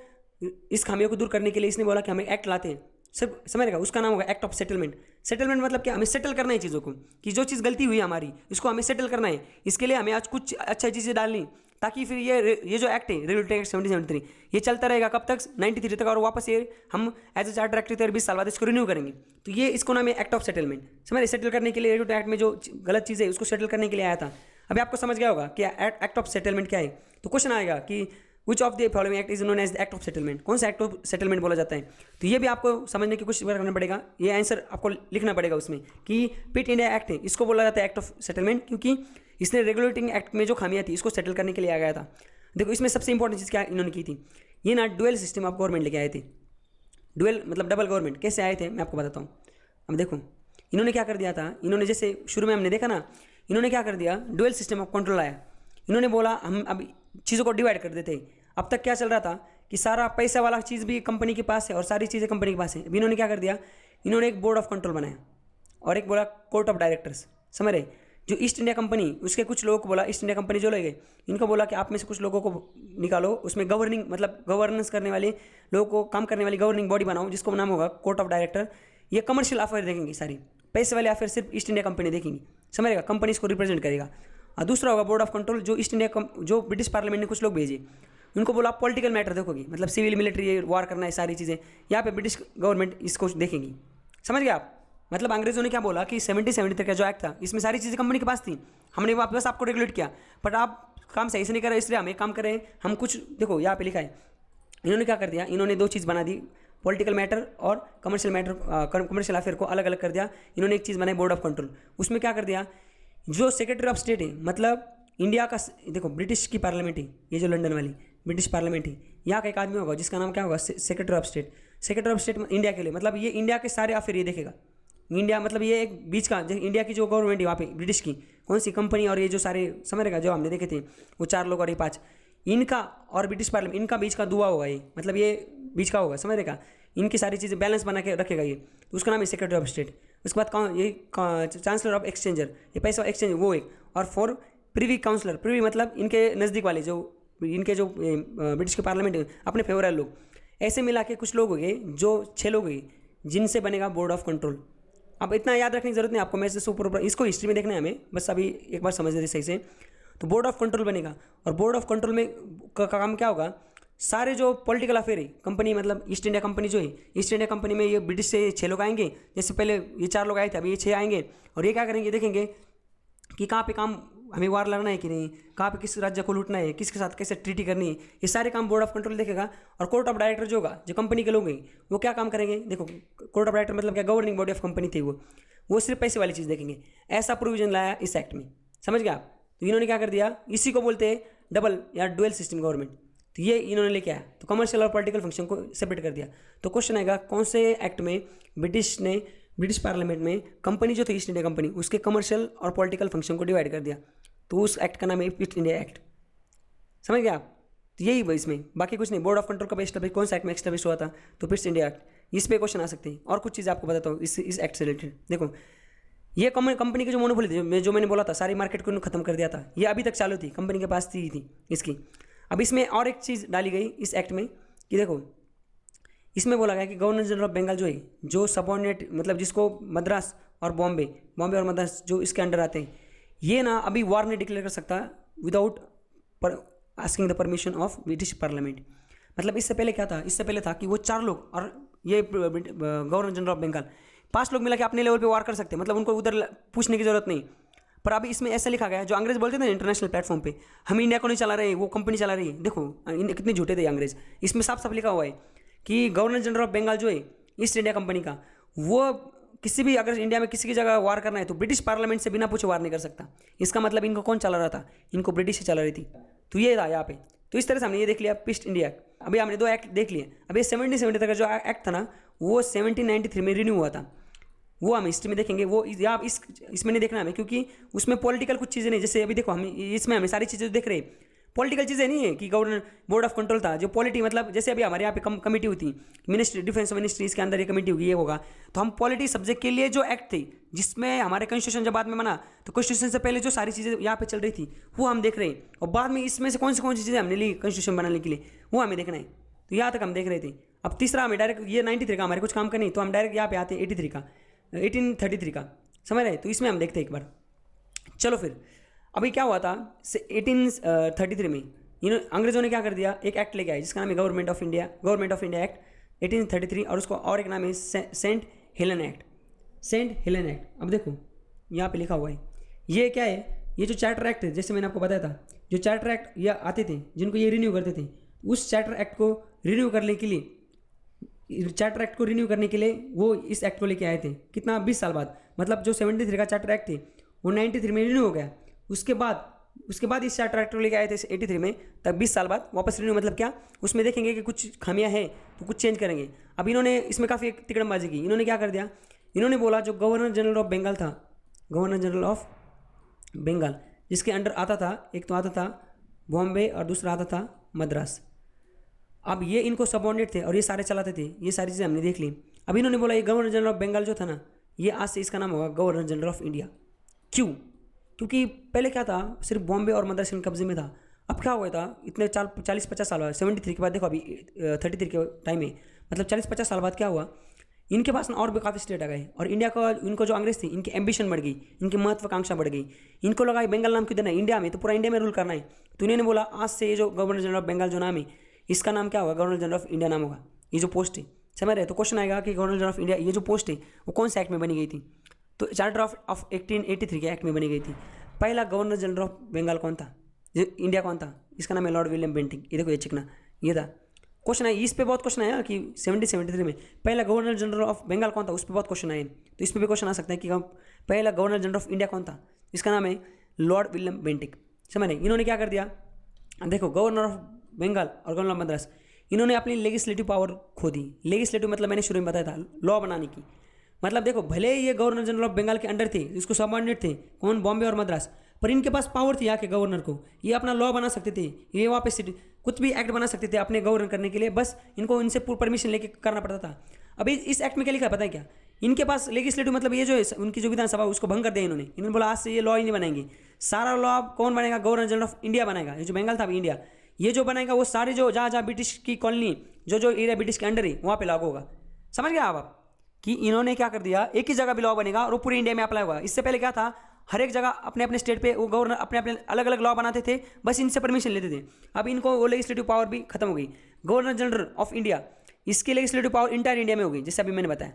इस खामियों को दूर करने के लिए इसने बोला कि हमें एक्ट लाते हैं, सब समझेगा। उसका नाम होगा एक्ट ऑफ सेटलमेंट। सेटलमेंट मतलब क्या, हमें सेटल करना है चीज़ों को, कि जो चीज़ गलती हुई हमारी इसको हमें सेटल करना है। इसके लिए हमें आज कुछ अच्छा चीज़ें डालनी, ताकि फिर ये जो एक्ट है रेगुलेटिंग एक्ट 1773 ये चलता रहेगा कब तक, 93 तक, और वापस ये हम एज ए चार्टर एक्ट 20 साल बाद इसको रिन्यू करेंगे। तो ये इसको नाम है एक्ट ऑफ सेटलमेंट, समझे। सेटल करने के लिए रेगुलेटिंग एक्ट में जो गलत चीज़ है उसको सेटल करने के लिए आया था। अभी आपको समझ गया होगा कि एक्ट ऑफ सेटलमेंट क्या है। तो क्वेश्चन आएगा कि which of the following act is known as the act of settlement, कौन सा एक्ट ऑफ सेटलमेंट बोला जाता है। तो ये भी आपको समझने की कोशिश करना पड़ेगा, ये आंसर आपको लिखना पड़ेगा उसमें कि पिट इंडिया एक्ट है, इसको बोला जाता है एक्ट ऑफ सेटलमेंट, क्योंकि इसने रेगुलेटिंग एक्ट में जो खामियां थी इसको सेटल करने के लिए आ गया था। देखो इसमें सबसे इंपॉर्टेंट चीज़ क्या इन्होंने की थी, ये ना डुअल सिस्टम ऑफ गवर्नमेंट लेके आए थे। डुअल मतलब डबल गवर्नमेंट कैसे आए थे मैं आपको बताता हूँ। अब देखो इन्होंने क्या कर दिया था, इन्होंने जैसे शुरू में हमने देखा ना, इन्होंने क्या कर दिया, डुअल सिस्टम ऑफ कंट्रोल आया। इन्होंने बोला हम अब चीज़ों को डिवाइड कर देते। अब तक क्या चल रहा था कि सारा पैसा वाला चीज़ भी कंपनी के पास है और सारी चीज़ें कंपनी के पास है। अभी इन्होंने क्या कर दिया, इन्होंने एक बोर्ड ऑफ कंट्रोल बनाया और एक बोला कोर्ट ऑफ डायरेक्टर्स, समझ रहे। जो ईस्ट इंडिया कंपनी, उसके कुछ लोगों को बोला, ईस्ट इंडिया कंपनी जो लगे इनको बोला कि आप में से कुछ लोगों को निकालो, उसमें गवर्निंग मतलब गवर्नेंस करने वाले लोगों को, काम करने वाली गवर्निंग बॉडी बनाओ, जिसको नाम होगा कोर्ट ऑफ डायरेक्टर। ये कमर्शियल अफेयर देखेंगे, सारी पैसे वाले अफेयर सिर्फ ईस्ट इंडिया कंपनी देखेंगी, समझेगा, कंपनी को रिप्रेजेंट करेगा। और दूसरा होगा बोर्ड ऑफ कंट्रोल, जो ईस्ट इंडिया जो ब्रिटिश पार्लियामेंट ने कुछ लोग भेजे, उनको बोला आप पॉलिटिकल मैटर देखोगे, मतलब सिविल मिलिट्री वार करना है, सारी चीज़ें यहाँ पे ब्रिटिश गवर्नमेंट इसको देखेंगी, समझ गए आप। मतलब अंग्रेजों ने क्या बोला कि 70 तक का जो एक्ट था इसमें सारी चीज़ें कंपनी के पास थी, हमने वापस आपको रेगुलेट किया, बट आप काम सही से नहीं कर रहे, इसलिए हम एक काम करें, हम कुछ देखो यहाँ पे लिखा है। इन्होंने क्या कर दिया, इन्होंने 2 चीज़ बना दी, पॉलिटिकल मैटर और कमर्शियल मैटर, कमर्शियल अफेयर को अलग अलग कर दिया। इन्होंने एक चीज़ बनाई बोर्ड ऑफ कंट्रोल, उसमें क्या कर दिया, जो सेक्रेटरी ऑफ स्टेट है, मतलब इंडिया का, देखो ब्रिटिश की पार्लियामेंट है, ये जो लंदन वाली ब्रिटिश पार्लियामेंट है, यहाँ का एक आदमी होगा जिसका नाम क्या होगा, secretary of state. Secretary of state India के लिए, मतलब ये इंडिया के सारे अफेयर ये देखेगा। इंडिया मतलब ये एक बीच का, इंडिया की जो गवर्नमेंट है वहाँ पे ब्रिटिश की कौन सी कंपनी और ये जो सारे समझेगा जो हमने देखे थे वो 4 लोग और ये 5, इनका और ब्रिटिश पार्लियामेंट, इनका बीच का दुआ होगा ये, मतलब ये बीच का होगा, समझेगा, इनकी सारी चीज़ें बैलेंस बना के रखेगा ये, तो उसका नाम है सेक्रेटरी ऑफ स्टेट। उसके बाद ये चांसलर ऑफ एक्सचेंजर, ये पैसा एक्सचेंज वो एक, और 4 प्रिवी काउंसलर, प्रिवी मतलब इनके नज़दीक वाले जो इनके जो ब्रिटिश के पार्लियामेंट है अपने फेवरल लोग, ऐसे मिला के कुछ लोग हो गए, जो 6 लोग हुए जिनसे बनेगा बोर्ड ऑफ कंट्रोल। अब इतना याद रखने की जरूरत नहीं आपको, मैं से ऊपर इसको हिस्ट्री में देखना है हमें, बस अभी एक बार समझ लेते सही से। तो बोर्ड ऑफ कंट्रोल बनेगा, और बोर्ड ऑफ कंट्रोल में का काम क्या होगा, सारे जो पॉलिटिकल अफेयर है कंपनी, मतलब ईस्ट इंडिया कंपनी जो है, ईस्ट इंडिया कंपनी में ये ब्रिटिश से 6 लोग आएंगे, जैसे पहले ये 4 लोग आए थे, अभी ये 6 आएंगे, और ये क्या करेंगे, देखेंगे कि कहाँ पे काम हमें वार लड़ना है कि नहीं, कहाँ पे किस राज्य को लूटना है, किसके साथ कैसे ट्रीटी करनी है, ये सारे काम बोर्ड ऑफ कंट्रोल देखेगा। और कोर्ट ऑफ डायरेक्टर जो होगा, जो कंपनी के लोग हैं, वो क्या काम करेंगे, देखो कोर्ट ऑफ डायरेक्टर मतलब क्या, गवर्निंग बॉडी ऑफ कंपनी थी वो सिर्फ पैसे वाली चीज़ देखेंगे। ऐसा प्रोविजन लाया इस एक्ट में, समझ गया आप। तो इन्होंने क्या कर दिया, इसी को बोलते हैं डबल या डुअल सिस्टम गवर्नमेंट। तो ये इन्होंने लेके आया, तो कमर्शियल और पॉलिटिकल फंक्शन को सेपरेट कर दिया। तो क्वेश्चन आएगा, कौन से एक्ट में ब्रिटिश पार्लियामेंट में कंपनी जो थी ईस्ट इंडिया कंपनी, उसके कमर्शियल और पॉलिटिकल फंक्शन को डिवाइड कर दिया, तो उस एक्ट का नाम है ईस्ट इंडिया एक्ट, समझ गया आप। तो यही भाई इसमें, बाकी कुछ नहीं। बोर्ड ऑफ कंट्रोल का एस्टैब्लिश कौन सा एक्ट में एस्टैब्लिश हुआ था, तो ईस्ट इंडिया एक्ट, इस पे क्वेश्चन आ सकते हैं। और कुछ चीज़ आपको बताता हूँ इस एक्ट से रिलेटेड। देखो ये कंपनी की जो मोनोपोली थी, जो मैंने बोला था सारी मार्केट को खत्म कर दिया था, ये अभी तक चालू थी, कंपनी के पास थी इसकी। अब इसमें और एक चीज़ डाली गई इस एक्ट में कि देखो इसमें बोला गया कि गवर्नर जनरल ऑफ बंगाल जो है, जो सबऑर्डिनेट मतलब जिसको मद्रास और बॉम्बे और मद्रास जो इसके अंडर आते हैं, ये ना अभी वॉर नहीं डिक्लेयर कर सकता without asking the permission of British parliament. मतलब इससे पहले क्या था, इससे पहले था कि वो 4 लोग और ये गवर्नर जनरल ऑफ बंगाल 5 लोग मिला के अपने लेवल पे वार कर सकते हैं, मतलब उनको उधर पूछने की जरूरत नहीं। पर अभी इसमें ऐसा लिखा गया है, जो अंग्रेज बोलते थे ना इंटरनेशनल प्लेटफॉर्म पे, हम इंडिया को नहीं चला रहे, वो कंपनी चला रही है। देखो कितने झूठे थे अंग्रेज। इसमें साफ साफ लिखा हुआ है कि गवर्नर जनरल ऑफ बंगाल जो है ईस्ट इंडिया कंपनी का, वो किसी भी अगर इंडिया में किसी की जगह वार करना है तो ब्रिटिश पार्लियामेंट से बिना पूछे वार नहीं कर सकता। इसका मतलब इनको कौन चला रहा था, इनको ब्रिटिश ही चला रही थी। तो ये था यहाँ पे। तो इस तरह से हमने ये देख लिया पीस्ट इंडिया एक्ट। अभी हमने 2 एक्ट देख लिए। अभी 1770 तक का जो एक्ट था ना, वो 1793 में रिन्यू हुआ था। वो हम हिस्ट्री में देखेंगे। वो यहाँ इसमें नहीं देखना हमें, क्योंकि उसमें पॉलिटिकल कुछ चीज़ें नहीं। जैसे अभी देखो हम इसमें हमें सारी चीज़ें देख रहे हैं, पॉलिटिकल चीज़ें नहीं है कि गवर्नर बोर्ड ऑफ कंट्रोल था जो पॉलिटी, मतलब जैसे अभी हमारे यहाँ पे कमेटी होती मिनिस्ट्री, डिफेंस मिनिस्ट्री, इसके अंदर ये कमेटी होगी, ये होगा। तो हम पॉलिटी सब्जेक्ट के लिए जो एक्ट थे, जिसमें हमारे कॉन्स्टिट्यूशन जब बाद में बना, तो कॉन्स्टिट्यूशन से पहले जो सारी चीज़ें यहाँ पे चल रही थी वो हम देख रहे हैं। और बाद में इसमें से कौन सी चीज़ें हमने ली कॉन्स्टिट्यूशन बनाने के लिए, वो हमें देखना है। तो यहाँ तक हम देख रहे थे। अब तीसरा हमें डायरेक्ट ये 93 का हमारे कुछ काम का नहीं, तो हम डायरेक्ट यहाँ पे आते हैं 1833 का, समझ रहे। तो इसमें हम देखते हैं एक बार। चलो फिर अभी क्या हुआ था 1833 में, अंग्रेजों ने क्या कर दिया, एक एक्ट लेके आए जिसका नाम है गवर्नमेंट ऑफ इंडिया एक्ट 1833, और उसको और एक नाम है सेंट हेलन एक्ट। अब देखो यहाँ पे लिखा हुआ है, ये क्या है, ये जो चार्टर एक्ट है, जैसे मैंने आपको बताया था, जो चार्टर एक्ट ये आते थे जिनको ये रिन्यू करते थे, उस चार्टर एक्ट को रिन्यू करने के लिए वो इस एक्ट को लेके आए थे। कितना, 20 साल बाद। मतलब जो 73 का चार्टर एक्ट थे वो 93 में रिन्यू हो गया। उसके बाद इस चार्टर एक्ट को लेके आए थे 83 में, तब 20 साल बाद वापस रिन्यू। मतलब क्या, उसमें देखेंगे कि कुछ खामियां हैं तो कुछ चेंज करेंगे। अब इन्होंने इसमें काफ़ी तिकड़मबाजी की। इन्होंने क्या कर दिया, इन्होंने बोला जो गवर्नर जनरल ऑफ बंगाल था, गवर्नर जनरल ऑफ बंगाल जिसके अंडर आता था, एक तो आता था बॉम्बे और दूसरा आता था मद्रास। अब ये इनको सबऑर्डिनेट थे और ये सारे चलाते थे। ये सारी चीज़ें हमने देख ली। अब इन्होंने बोला ये गवर्नर जनरल ऑफ बंगाल जो था ना, ये आज से इसका नाम होगा गवर्नर जनरल ऑफ इंडिया। क्यों? क्योंकि पहले क्या था, सिर्फ बॉम्बे और मद्रास के कब्जे में था। अब क्या हुआ था, इतने 40-50 साल बाद, 73 के बाद देखो अभी 33 के टाइम में, मतलब 40-50 साल बाद क्या हुआ, इनके पास ना और भी काफ़ी स्टेट आ गए। और इंडिया का, इनको जो अंग्रेज थे, इनकी एम्बिशन बढ़ गई, इनकी महत्वाकांक्षा बढ़ गई। इनको लगा बंगाल नाम क्यों देना है, इंडिया में तो पूरा इंडिया में रूल करना है। तो इन्होंने बोला आज से ये जो गवर्नर जनरल ऑफ बंगाल जो नाम है, इसका नाम क्या होगा, गवर्नर जनरल ऑफ इंडिया नाम होगा। ये जो पोस्ट है, समझ रहे। तो क्वेश्चन आएगा कि गवर्नर जनरल ऑफ इंडिया ये जो पोस्ट है वो कौन से एक्ट में बनी गई थी, तो चार्टर ऑफ 1883 के एक्ट में बनी गई थी। पहला गवर्नर जनरल ऑफ बंगाल कौन था, इंडिया कौन था, इसका नाम है लॉर्ड विलियम बेंटिंग। ये देखो ये चिकना, ये था क्वेश्चन है। इस पे बहुत क्वेश्चन आया कि 1773 में पहला गवर्नर जनरल ऑफ बंगाल कौन था, उस पर बहुत क्वेश्चन आए। तो इस पर भी क्वेश्चन आ सकता है कि पहला गवर्नर जनरल ऑफ इंडिया कौन था, इसका नाम है लॉर्ड विलियम बेंटिक। समझ रहे। इन्होंने क्या कर दिया, देखो गवर्नर ऑफ बंगाल और गवर्नर ऑफ मद्रास, इन्होंने अपनी लेजिस्लेटिव पावर खो दी। लेजिस्लेटिव मतलब मैंने शुरू में बताया था, लॉ बनाने की। मतलब देखो भले ही ये गवर्नर जनरल ऑफ बंगाल के अंडर थे, इसको सबऑर्डिनेट थे, कौन, बॉम्बे और मद्रास, पर इनके पास पावर थी यहाँ के गवर्नर को, ये अपना लॉ बना सकते थे, ये वहाँ पे कुछ भी एक्ट बना सकते थे अपने गवर्नर करने के लिए। बस इनको इनसे परमिशन लेके करना पड़ता था। अभी इस एक्ट में क्या लिखा है पता है क्या, इनके पास लेजिस्लेटिव मतलब ये जो है उनकी जो विधानसभा उसको भंग कर दिया इन्होंने बोला आज से ये लॉ ही नहीं बनाएंगे। सारा लॉ कौन बनेगा, गवर्नर जनरल ऑफ इंडिया बनाएगा। ये जो बंगाल था अभी इंडिया, ये जो बनाएगा वो सारे जो जहाँ ब्रिटिश की कॉलोनी, जो एरिया ब्रिटिश के अंडर है वहाँ पे लागू होगा। समझ गया आप कि इन्होंने क्या कर दिया, एक ही जगह भी लॉ बनेगा और वो पूरे इंडिया में अप्लाई होगा। इससे पहले क्या था, हर एक जगह अपने अपने स्टेट पे वो गवर्नर अपने अपने अलग अलग लॉ बनाते थे, बस इनसे परमिशन लेते थे। अब इनको वो लेजिस्लेटिव पावर भी खत्म हो गई। गवर्नर जनरल ऑफ इंडिया, इसकी लेजिस्लेटिव पावर इंटायर इंडिया में होगी, जैसे अभी मैंने बताया।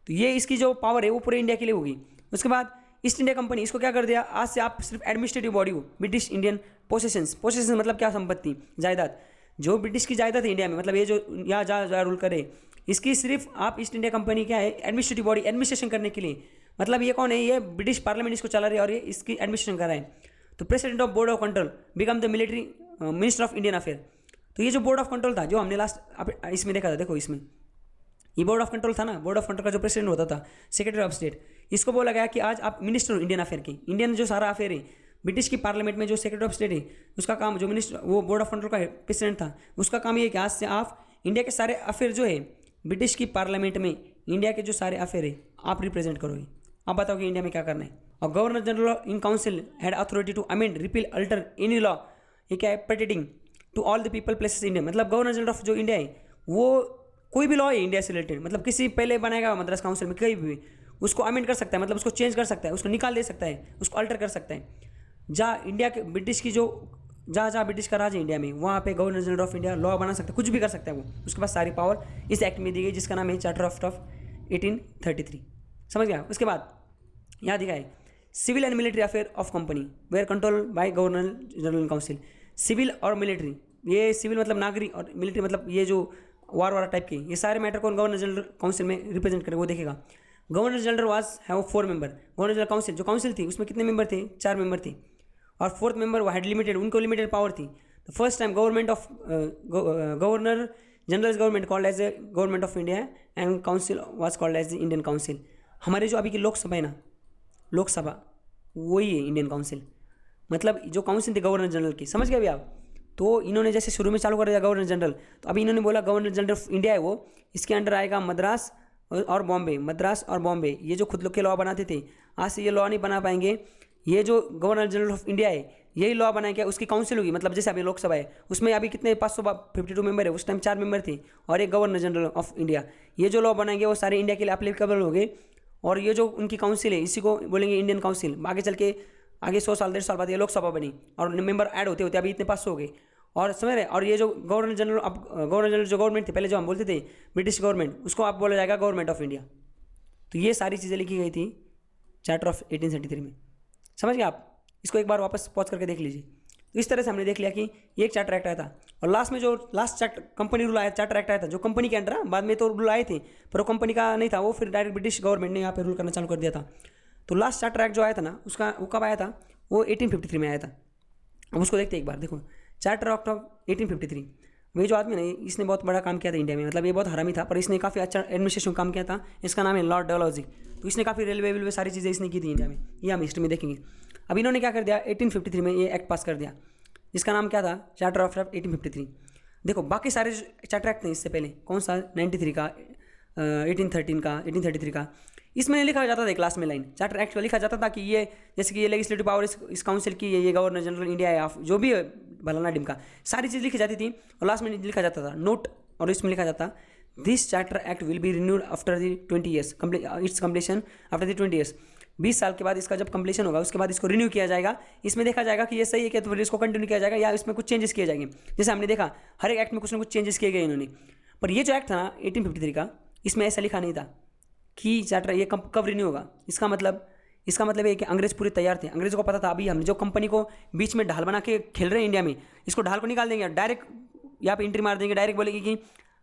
तो ये इसकी जो पावर है वो पूरे इंडिया के लिए होगी। उसके बाद ईस्ट इंडिया कंपनी, इसको क्या कर दिया, आज से आप सिर्फ एडमिनिस्ट्रेटिव बॉडी हो। ब्रिटिश इंडियन पोसेशंस मतलब क्या, संपत्ति, जायदाद, जो ब्रिटिश की जायदाद है इंडिया में, मतलब ये जो यहाँ जहाँ रूल करे, इसकी सिर्फ आप ईस्ट इंडिया कंपनी क्या है, एडमिनिस्ट्रेटिव बॉडी, एडमिनिस्ट्रेशन करने के लिए। मतलब ये कौन है, ये ब्रिटिश पार्लियामेंट इसको चला रही है और ये इसकी एडमिनिस्ट्रेशन कर रहा है। तो president of board of control become the military minister of Indian affair. तो ये जो बोर्ड ऑफ कंट्रोल था, जो हमने लास्ट इसमें देखा था, देखो इसमें ये बोर्ड ऑफ कंट्रोल था ना, बोर्ड ऑफ कंट्रोल का जो प्रेसिडेंट होता था, सेक्रेटरी ऑफ स्टेट, इसको बोला गया कि आज आप मिनिस्टर हो इंडियन अफेयर की। इंडियन जो सारा अफेयर है, ब्रिटिश की पार्लियामेंट में जो सेक्रेटरी ऑफ स्टेट है, उसका काम, जो मिनिस्टर, वो बोर्ड ऑफ कंट्रोल का प्रेसिडेंट था, उसका काम ये है कि आज से आप इंडिया के सारे अफेयर जो है ब्रिटिश की पार्लियामेंट में, इंडिया के जो सारे अफेयर है आप रिप्रेजेंट करोगे। आप बताओ कि इंडिया में क्या करना है। और governor general in council had authority to amend, repeal, alter any law, ये क्या है, pertaining to all the people places India. मतलब गवर्नर जनरल ऑफ जो इंडिया है वो कोई भी लॉ है इंडिया से रिलेटेड, मतलब किसी पहले बनाएगा मद्रास काउंसिल में कहीं भी, उसको अमेंड कर सकता है, मतलब उसको चेंज कर सकता है, उसको निकाल दे सकता है, उसको अल्टर कर सकता है। जहाँ इंडिया के ब्रिटिश की जो जहाँ जहाँ ब्रिटिश का राज है इंडिया में, वहाँ पे governor general of India law बना सकता है, कुछ भी कर सकता है वो, उसके पास सारी पावर इस एक्ट में दी गई जिसका नाम है चार्टर ऑफ 1833। समझ गया। उसके बाद यहाँ दिखा है civil and military affair of company were control by governor general council. Civil और मिलिट्री, ये सिविल मतलब नागरिक और मिलिट्री मतलब ये जो वार टाइप के, ये सारे मैटर कौन गवर्नर जनरल काउंसिल में रिप्रेजेंट करे वो देखेगा। Governor general was have 4 member. Governor general council जो काउंसिल थी उसमें कितने मेंबर थे? 4 मेंबर थे, और 4th मेंबर वो हैड लिमिटेड, उनको लिमिटेड पावर थी। The first time governor general government called as a government of India and council was called as the Indian council. हमारे जो अभी की लोकसभा है ना, लोकसभा वही है इंडियन काउंसिल, मतलब जो काउंसिल थी गवर्नर जनरल की। समझ गए अभी आप? तो इन्होंने जैसे शुरू में चालू कर दिया गवर्नर जनरल, तो अभी इन्होंने बोला गवर्नर जनरल ऑफ इंडिया है वो, इसके अंडर आएगा मद्रास और बॉम्बे। मद्रास और बॉम्बे ये जो खुद लोग के लॉ बनाते थे, आज से ये लॉ नहीं बना पाएंगे। ये जो गवर्नर जनरल ऑफ इंडिया है यही लॉ बनाएंगे, उसकी काउंसिल होगी। मतलब जैसे अभी लोकसभा है उसमें अभी कितने 552 मेंबर है, उस टाइम 4 मेंबर थे और एक गवर्नर जनरल ऑफ इंडिया। ये जो लॉ बनाएंगे वो सारे इंडिया के लिए एप्लीकेबल हो गए, और ये जो उनकी काउंसिल है इसी को बोलेंगे इंडियन काउंसिल। आगे चल के आगे 100 साल 150 साल बाद ये लोकसभा बनी और मेंबर ऐड होते होते अभी इतने 500 हो गए। और समझ रहे? और ये जो गवर्नर जनरल, अब गवर्नर जनरल जो गवर्नमेंट थी पहले जो हम बोलते थे ब्रिटिश गवर्नमेंट, उसको आप बोला जाएगा गवर्नमेंट ऑफ इंडिया। तो ये सारी चीज़ें लिखी गई थी चार्टर ऑफ 1833 में। समझ गए आप? इसको एक बार वापस पॉज करके देख लीजिए। तो इस तरह से हमने देख लिया कि ये एक चार्टर एक्ट आया था, और लास्ट में जो लास्ट कंपनी रूल आया, चार्टर एक्ट आया था जो कंपनी के अंडर, बाद में तो रूल आए थे पर वो कंपनी का नहीं था, वो फिर डायरेक्ट ब्रिटिश गवर्नमेंट ने यहाँ पे रूल करना चालू कर दिया था। तो लास्ट चार्टर एक्ट जो आया था ना, उसका वो कब आया था? वो 1853 में आया था। अब उसको देखते एक बार। देखो चार्टर ऑफ 1853, ये जो आदमी ना इसने बहुत बड़ा काम किया था इंडिया में, मतलब ये बहुत हरामी था पर इसने काफ़ी अच्छा एडमिनिस्ट्रेशन काम किया था। इसका नाम है लॉर्ड डलहौजी। तो इसने काफ़ी रेलवे सारी चीज़ें इसने की थी इंडिया में, ये हम हिस्ट्री में देखेंगे। अब इन्होंने क्या कर दिया, 1853 में ये एक्ट पास कर दिया जिसका नाम क्या था? Charter of 1853। देखो बाकी सारे चार्टर एक्ट थे इससे पहले, कौन सा? 93 का, 1813 का, 1833 का, इसमें लिखा जाता था क्लास में लाइन, चार्टर एक्ट में लिखा जाता था कि ये जैसे कि ये लेजिस्लेटिव पावर इस काउंसिल की है, ये गवर्नर जनरल इंडिया है, जो भी है भलाना डिमका, सारी चीज़ लिखी जाती थी। और लास्ट में लिखा जाता था नोट, और इसमें लिखा जाता this charter act will be renewed after the 20 years it's completion, after the 20 years, 20 साल के बाद इसका जब कंप्लीशन होगा उसके बाद इसको रिन्यू किया जाएगा। इसमें देखा जाएगा कि ये सही है कि तो फिर इसको कंटिन्यू किया जाएगा या इसमें कुछ चेंजेस किए जाएंगे। जैसे हमने देखा हर एक एक्ट में कुछ ना कुछ चेंजेस किए गए इन्होंने, पर ये जो एक्ट था ना 1853 का, इसमें ऐसा लिखा नहीं था कि चार्टर ये कब रिन्यू होगा। इसका मतलब ये कि अंग्रेज पूरे तैयार थे, अंग्रेज़ों को पता था अभी हम जो कंपनी को बीच में ढाल बना के खेल रहे हैं इंडिया में, इसको ढाल को निकाल देंगे, डायरेक्ट यहाँ पे एंट्री मार देंगे, डायरेक्ट बोलेंगे कि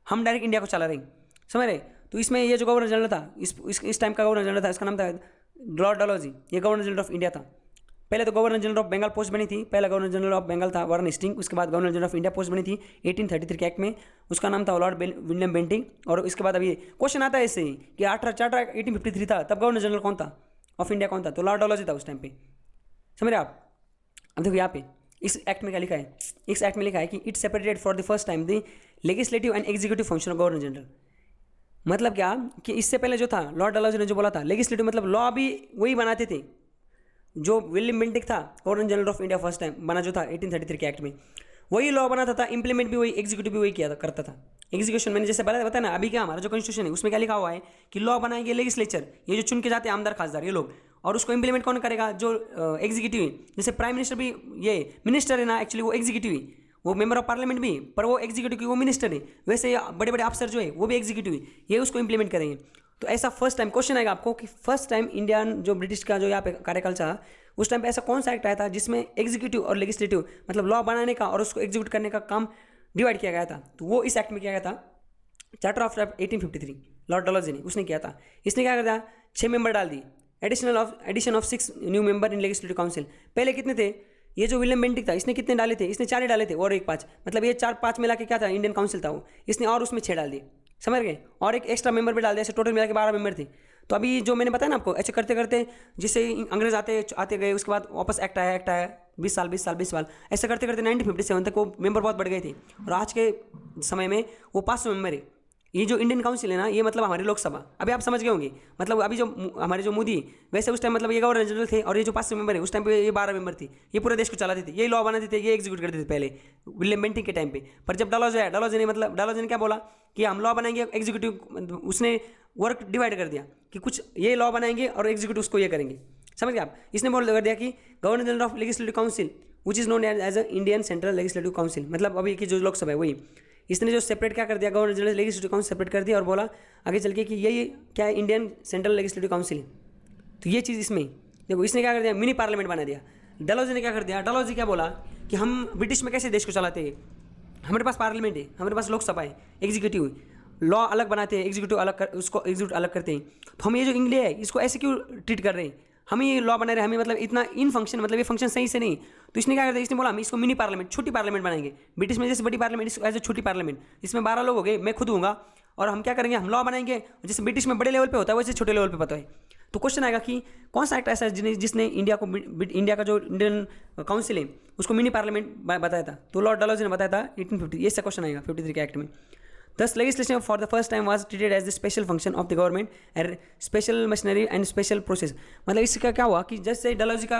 हम डायरेक्ट इंडिया को चला रहे हैं। समझ रहे? तो इसमें ये जो गवर्नर जनरल था इस टाइम का गवर्नर जनरल था, इसका नाम था लॉर्ड डलहौजी। ये गवर्नर जनरल ऑफ इंडिया था। पहले तो governor general of Bengal post बनी थी, पहला गवर्नर जनरल ऑफ बंगाल था वारन हेस्टिंग, उसके बाद governor general of India post बनी थी 1833 के एक्ट में, उसका नाम था लॉर्ड विलियम बेंटिंग। और इसके बाद अभी क्वेश्चन आता है इससे कि चार्टर 1853 था, तब गवर्नर जनरल कौन था ऑफ इंडिया, कौन था? तो लॉर्ड डलहौजी था उस टाइम पे। समझ रहे आप? अब देखो यहाँ पे इस एक्ट में क्या लिखा है, इस एक्ट में लिखा है कि it separated for the first time the legislative and executive function of governor general. मतलब क्या कि इससे पहले जो था लॉर्ड डलहौजी ने जो बोला था लेजिस्लेटिव, मतलब लॉ भी वही बनाते थे जो विलियम बेंटिक था governor general of India first time बना जो था 1833 के एक्ट में, वही लॉ बनाता था, इंप्लीमेंट भी वही, एग्जीक्यूटिव भी वही किया करता था। एग्जीक्यूशन मैंने जैसे बताया ना, अभी क्या हमारा जो कॉन्स्टिट्यूशन है उसमें क्या लिखा हुआ है कि लॉ बनाएंगे लेजिस्लेचर, ये जो चुन के जाते हैं आमदार खासदार ये लोग, और उसको इंप्लीमेंट कौन करेगा? जो एग्जीक्यूटिव है। जैसे प्राइम मिनिस्टर भी ये मिनिस्टर है ना, एक्चुअली वो एग्जीक्यूटिव है, वो मेंबर ऑफ पार्लियामेंट भी, पर वो एग्जीक्यूटिव की वो मिनिस्टर है। वैसे बड़े बड़े अफसर जो है वो भी एग्जीक्यूटिव है, ये उसको इंप्लीमेंट करेंगे। तो ऐसा फर्स्ट टाइम क्वेश्चन आएगा आपको कि फर्स्ट टाइम इंडियन जो ब्रिटिश का जो यहाँ पे कार्यकाल था उस टाइम पे ऐसा कौन सा एक्ट आया था जिसमें एग्जीक्यूटिव और लेजिस्लेटिव मतलब लॉ बनाने का और उसको एग्जीक्यूट करने का काम डिवाइड किया गया था। तो वो इस एक्ट में किया गया था, चार्टर ऑफ 1853, लॉर्ड डलहौजी ने उसने किया था। इसने क्या कर दिया? 6 मेंबर डाल दी, addition of 6 new member in legislative council. पहले कितने थे? ये जो विलियम बेंटिक था इसने कितने डाले थे? इसने 4 ही डाले थे और एक 5, मतलब ये 4-5 मिला के क्या था इंडियन काउंसिल था वो, इसने और उसमें 6 डाल दिए। समझ गए? और एक एक्स्ट्रा मेंबर भी डाल दिया, ऐसे टोटल मिला के 12 मेंबर थे। तो अभी जो मैंने बताया ना आपको, ऐसे करते करते जिससे अंग्रेज आते गए, उसके बाद वापस एक्ट आया 20 साल ऐसे करते करते 1957 तक वो मेंबर बहुत बढ़ गए थे, और आज के समय में वो 500 मेंबर है। ये जो इंडियन काउंसिल है ना, ये मतलब हमारी लोकसभा। अभी आप समझ गए होंगे, मतलब अभी जो हमारे जो मोदी, वैसे उस टाइम मतलब ये गवर्नर जनरल थे, और ये जो 5 मेंबर है उस टाइम पे ये 12 मेंबर थी, ये पूरे देश को चलाते थे, ये लॉ बनाते थे, ये एग्जीक्यूट करते थे पहले विलियम बेंटिंग के टाइम पे। पर जब डलहौजी आया, डलहौजी ने क्या बोला कि हम लॉ बनाएंगे, एग्जीक्यूटिव उसने वर्क डिवाइड कर दिया कि कुछ ये लॉ बनाएंगे और एग्जीक्यूटिव उसको ये करेंगे, समझ गए आप। इसने बोल कर दिया कि governor general of legislative council which is known as a Indian central legislative council, मतलब अभी की जो लोकसभा है वही। इसने जो सेपरेट क्या कर दिया, governor general legislative council separate कर दिया और बोला आगे चल के कि ये क्या है, इंडियन सेंट्रल लेजिस्लेटिव काउंसिल है। तो ये चीज़ इसमें देखो, इसने क्या कर दिया, मिनी पार्लियामेंट बना दिया। डलहौजी ने क्या कर दिया, डलहौजी क्या बोला कि हम ब्रिटिश में कैसे देश को चलाते हैं, हमारे पास पार्लियामेंट है, हमारे पास लोकसभा है, एग्जीक्यूटिव लॉ अलग बनाते हैं, एग्जीक्यूटिव अलग उसको एग्जीक्यूटिव अलग करते हैं। तो हम ये जो इंडिया है इसको ऐसे क्यों ट्रीट कर रहे हैं, हम ये लॉ बना रहे हैं, हमें मतलब इतना इन फंक्शन, मतलब ये फंक्शन सही से नहीं। तो इसने क्या कर दिया, इसने बोला हम इसको मिनी पार्लियामेंट, छोटी पार्लियामेंट बनाएंगे। ब्रिटिश में जैसे बड़ी पार्लियामेंट, इसको एज ए छोटी पार्लियामेंट, इसमें 12 लोग हो गए, मैं खुद हूँगा, और हम क्या करेंगे, हम लॉ बनाएंगे जैसे ब्रिटिश में बड़े लेवल पे होता है वैसे छोटे लेवल पे पता है। तो क्वेश्चन आएगा कि कौन सा एक्ट ऐसा है जिसने इंडिया का जो इंडियन काउंसिल है उसको मिनी पार्लियामेंट बताया था। तो लॉर्ड डलहौजी ने बताया था 1850, ये क्वेश्चन आएगा 53 के एक्ट में। Thus, legislation for the first time was treated as the special function of the government and special machinery and special process। मतलब इसका क्या हुआ कि जैसे डलहौजी का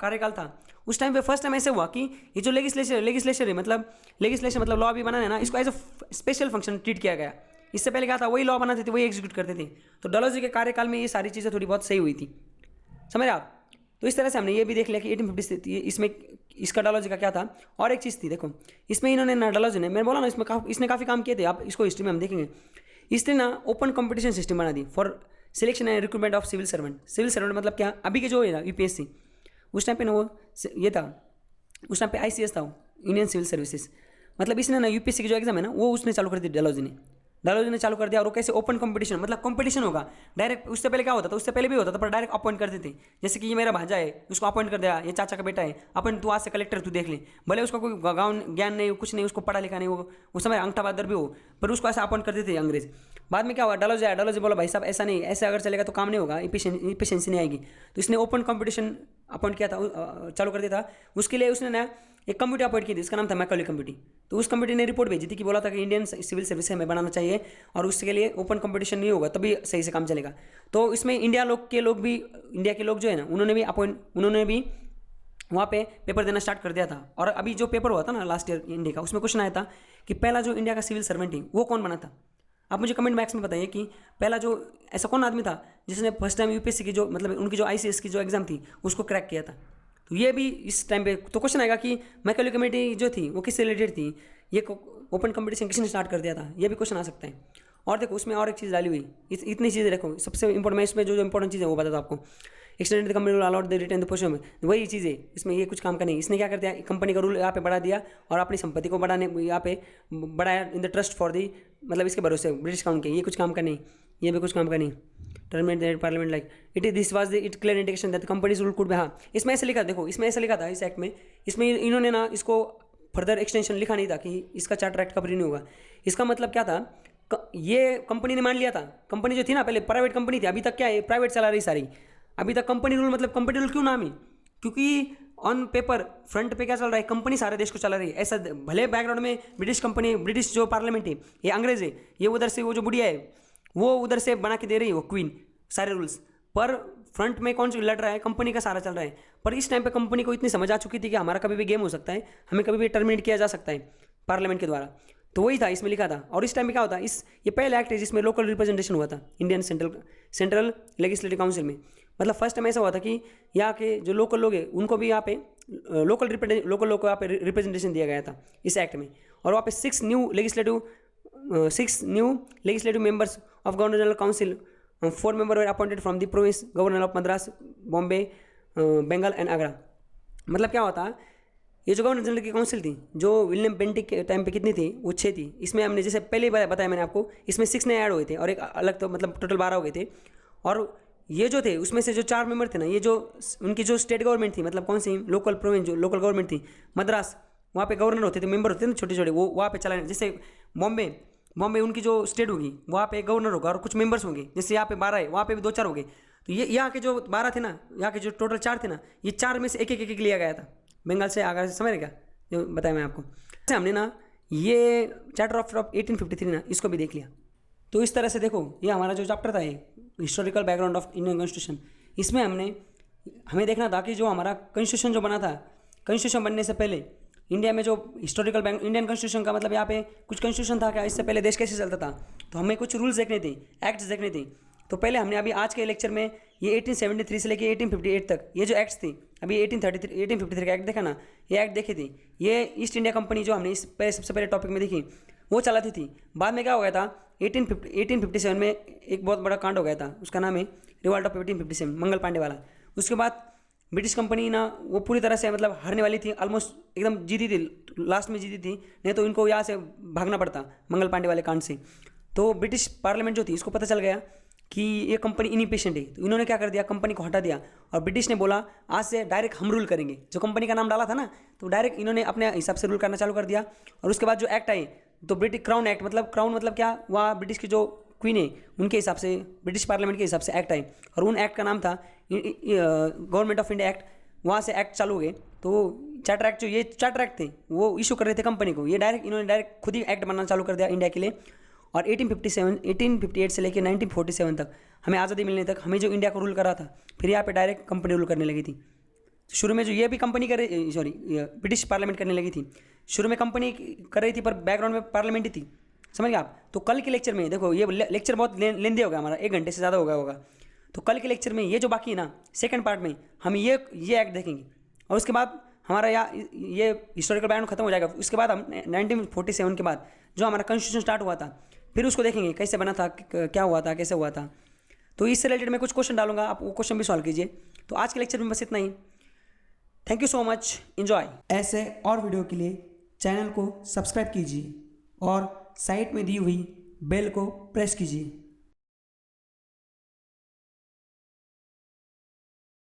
कार्यकाल था उस टाइम पे फर्स्ट टाइम ऐसे हुआ कि ये जो लेजिस्लेशन है, मतलब लेजिस्लेशन मतलब लॉ भी बनाना है ना, इसको as a special function treat किया गया। इससे पहले क्या था, वही लॉ बनाते थे, वही एग्जीक्यूट करते थे। तो डलहौजी के कार्यकाल में ये सारी चीज़ें थोड़ी बहुत सही हुई थी, समझ रहे आप। तो इस तरह से हमने ये भी देख लिया कि 1850 इसमें इसका डलहौजी का क्या था। और एक चीज़ थी, देखो इसमें इन्होंने ना, डलहौजी ने, मैंने बोला ना इसमें इसने काफ़ी काम किए थे, आप इसको हिस्ट्री में हम देखेंगे। इसने ना ओपन कंपटीशन सिस्टम बना दी for selection and recruitment of civil servant. Civil servant मतलब क्या, अभी के जो है ना यूपीएससी, उस टाइम पे ना वो ये था, उस टाइम पे आईसीएस था, इंडियन सिविल सर्विसेज। मतलब इसने ना यूपीएससी की जो एग्जाम है ना वो उसने चालू कर दी डलहौजी ने चालू कर दिया। और वो कैसे, ओपन कंपटीशन, मतलब कंपटीशन होगा डायरेक्ट। उससे पहले क्या होता था, उससे पहले भी होता था पर डायरेक्ट अपॉइंट करते थे। जैसे कि ये मेरा भांजा है, उसको अपॉइंट कर दिया, ये चाचा का बेटा है, अपन तू आज से कलेक्टर तू देख ले, भले उसका कोई गाँव ज्ञान नहीं, कुछ नहीं, उसको पढ़ा लिखा नहीं, वो समय अंगठा बहादुर भी हो, पर उसको ऐसा अपॉइंट करते थे अंग्रेज। बाद में क्या हुआ, डलहौजी आया, डलहौजी बोला भाई साहब ऐसा नहीं, ऐसे अगर चलेगा तो काम नहीं होगा, इफिशिएंसी नहीं आएगी। तो इसने ओपन कंपटीशन अपॉइंट किया था, चालू कर दिया था। उसके लिए उसने ना एक कमेटी अपॉइंट की थी, इसका नाम था मैकॉले कमेटी। तो उस कमेटी ने रिपोर्ट भेजी थी कि बोला था कि इंडियन सिविल सर्विस हमें बनाना चाहिए और उसके लिए ओपन कंपटीशन नहीं होगा तभी सही से काम चलेगा। तो इसमें इंडिया के लोग जो है ना, उन्होंने भी वहाँ पे पेपर देना स्टार्ट कर दिया था। और अभी जो पेपर हुआ था ना लास्ट ईयर इंडिया का, उसमें क्वेश्चन आया था कि पहला जो इंडिया का सिविल सर्वेंट है वो कौन बना था। आप मुझे कमेंट बॉक्स में बताइए कि पहला जो ऐसा कौन आदमी था जिसने फर्स्ट टाइम यूपीएससी की जो, मतलब उनकी जो आईसीएस की जो एग्जाम थी उसको क्रैक किया था। तो ये भी इस टाइम पे तो क्वेश्चन आएगा कि मैकॉले कमेटी जो थी वो किससे रिलेटेड थी, ये ओपन कंपटीशन किसने स्टार्ट कर दिया था, ये भी क्वेश्चन आ सकता है। और देखो उसमें और एक चीज़ डाली हुई, इतनी चीज़ें देखो, सबसे इंपॉर्टेंट मैं इसमें जो इंपॉर्टेंट चीज़ है वो बता दो आपको। Extended the company rule allowed the retain the position में, वही चीज़ है इसमें, ये कुछ काम का नहीं। इसने क्या कर दिया, कंपनी का रूल यहाँ पे बढ़ा दिया और अपनी संपत्ति को बढ़ाने यहाँ पे बढ़ाया in the trust for the, मतलब इसके भरोसे ब्रिटिश काउंट के, ये कुछ काम का नहीं, ये भी कुछ काम का नहीं। Terminate the parliament like it is this was the it clear indication that companies rule could be. हाँ, इसमें ऐसे लिखा, देखो इसमें ऐसा लिखा था इस एक्ट में, इसमें इन्होंने ना इसको फर्दर एक्सटेंशन लिखा नहीं था कि इसका चार्टर एक्ट कब रिन्यू होगा। इसका मतलब क्या था, ये कंपनी ने मान लिया था, कंपनी जो थी ना पहले प्राइवेट कंपनी थी, अभी तक क्या है प्राइवेट चला रही सारी। अभी तक कंपनी रूल, मतलब कंपनी रूल क्यों नाम है, क्योंकि ऑन पेपर फ्रंट पे क्या चल रहा है, कंपनी सारे देश को चला रही है। ऐसा भले बैकग्राउंड में ब्रिटिश जो पार्लियामेंट है ये अंग्रेज है, ये उधर से वो जो बुढ़िया है वो उधर से बना के दे रही है वो क्वीन सारे रूल्स, पर फ्रंट में कौन लड़ रहा है, कंपनी का सारा चल रहा है। पर इस टाइम पे कंपनी को इतनी समझ आ चुकी थी कि हमारा कभी भी गेम हो सकता है, हमें कभी भी टर्मिनेट किया जा सकता है पार्लियामेंट के द्वारा। तो वही था इसमें लिखा था। और इस टाइम में क्या होता है, ये पहला एक्ट है जिसमें लोकल रिप्रेजेंटेशन हुआ था इंडियन सेंट्रल लेजिस्लेटिव काउंसिल में। मतलब फर्स्ट टाइम ऐसा हुआ था कि यहाँ के जो लोकल लोग हैं उनको भी यहाँ पे लोकल लोग को यहाँ पे रिप्रेजेंटेशन दिया गया था इस एक्ट में। और वहाँ पे 6 new legislative members of governor general council, 4 member were appointed from the province governor of Madras, Bombay, Bengal and Agra. मतलब क्या होता, ये जो गवर्नर जनरल की काउंसिल थी जो विलियम बेंटिक के टाइम पे कितनी थी, वो 6 थी। इसमें हमने जैसे पहले ही बताया मैंने आपको, इसमें 6 नए ऐड हुए थे और एक अलग, तो मतलब टोटल 12 हो गए थे। और ये जो थे उसमें से जो 4 मेंबर थे ना, ये जो उनकी जो स्टेट गवर्नमेंट थी, मतलब कौन सी लोकल प्रोविंस जो लोकल गवर्नमेंट थी, मद्रास, वहाँ पे गवर्नर होते थे, मेंबर होते थे ना छोटे छोटे, वो वहाँ पे चलाने। जैसे बॉम्बे उनकी जो स्टेट होगी वहाँ पे गवर्नर होगा और कुछ मेंबर्स होंगे, जैसे यहाँ पे 12 है, वहाँ पे भी 2-4 हो गए। तो ये यहाँ के जो 12 थे ना, यहाँ के जो टोटल 4 थे ना, ये 4 में से एक लिया गया था बंगाल से, आगरा से, समझ रहे क्या जो बताया मैं आपको। हमने ना ये चार्टर ऑफ 1853 ना इसको भी देख लिया। तो इस तरह से देखो, ये हमारा जो चैप्टर था, ये historical background of Indian constitution, इसमें हमें देखना था कि जो हमारा कॉन्स्टिट्यूशन जो बना था, कॉन्स्टिट्यूशन बनने से पहले इंडिया में जो हिस्टोरिकल बैंक, इंडियन कॉन्स्टिट्यूशन का मतलब यहाँ पे कुछ कॉन्स्टिट्यूशन था क्या, इससे पहले देश कैसे चलता था, तो हमें कुछ रूल्स देखने थे, एक्ट्स देखने थे। तो पहले हमने अभी आज के लेक्चर में ये 1873 से लेके 1858 तक ये जो एक्ट्स थी, अभी 1853 का एक्ट देखा ना, ये एक्ट देखे थे। ये ईस्ट इंडिया कंपनी जो हमने सबसे पहले टॉपिक में देखी, वो चलाती थी। बाद में क्या हो गया था, 1857 में एक बहुत बड़ा कांड हो गया था, उसका नाम है रिवॉल्ट ऑफ 1857, मंगल पांडे वाला। उसके बाद ब्रिटिश कंपनी ना वो पूरी तरह से मतलब हारने वाली थी, ऑलमोस्ट एकदम जीती थी, लास्ट में जीती थी, नहीं तो इनको यहाँ से भागना पड़ता मंगल पांडे वाले कांड से। तो ब्रिटिश पार्लियामेंट जो थी, इसको पता चल गया कि ये कंपनी इनएफिशिएंट है, तो इन्होंने क्या कर दिया, कंपनी को हटा दिया। और ब्रिटिश ने बोला आज से डायरेक्ट हम रूल करेंगे, जो कंपनी का नाम डाला था ना, तो डायरेक्ट इन्होंने अपने हिसाब से रूल करना चालू कर दिया। और उसके बाद जो एक्ट आए, तो ब्रिटिश क्राउन एक्ट, मतलब क्राउन मतलब क्या, वहाँ ब्रिटिश की जो क्वीन है उनके हिसाब से, ब्रिटिश पार्लियामेंट के हिसाब से एक्ट आए, और उन एक्ट का नाम था गवर्नमेंट ऑफ इंडिया एक्ट। वहाँ से एक्ट चालू हो गए। तो चार्टर एक्ट, जो ये चार्टर एक्ट थे वो इशू कर रहे थे कंपनी को, ये इन्होंने डायरेक्ट खुद ही एक्ट बनाना चालू कर दिया इंडिया के लिए। और 1858 से लेकर 1947 तक, हमें आज़ादी मिलने तक, हमें जो इंडिया को रूल कर रहा था, फिर यहाँ पे डायरेक्ट कंपनी रूल करने लगी थी। शुरू में जो ये भी कंपनी ब्रिटिश पार्लियामेंट करने लगी थी। शुरू में कंपनी कर रही थी, पर बैकग्राउंड में पार्लियामेंट ही थी, समझ गए आप। तो कल के लेक्चर में देखो, ये लेक्चर बहुत लेंदी होगा हमारा, 1 घंटे से ज़्यादा हो गया होगा। तो कल के लेक्चर में ये जो बाकी है ना, सेकंड पार्ट में हम ये एक्ट देखेंगे, और उसके बाद हमारा ये हिस्टोरिकल बैकग्राउंड खत्म हो जाएगा। उसके बाद हम 1947 के बाद जो हमारा कॉन्स्टिट्यूशन स्टार्ट हुआ था, फिर उसको देखेंगे कैसे बना था, क्या हुआ था, कैसे हुआ था। तो इससे रिलेटेड मैं कुछ क्वेश्चन डालूंगा, आप वो क्वेश्चन भी सॉल्व कीजिए। तो आज के लेक्चर में बस इतना ही। Thank you so much, enjoy. ऐसे और वीडियो के लिए चैनल को सब्सक्राइब कीजिए और साइड में दी हुई बेल को प्रेस कीजिए।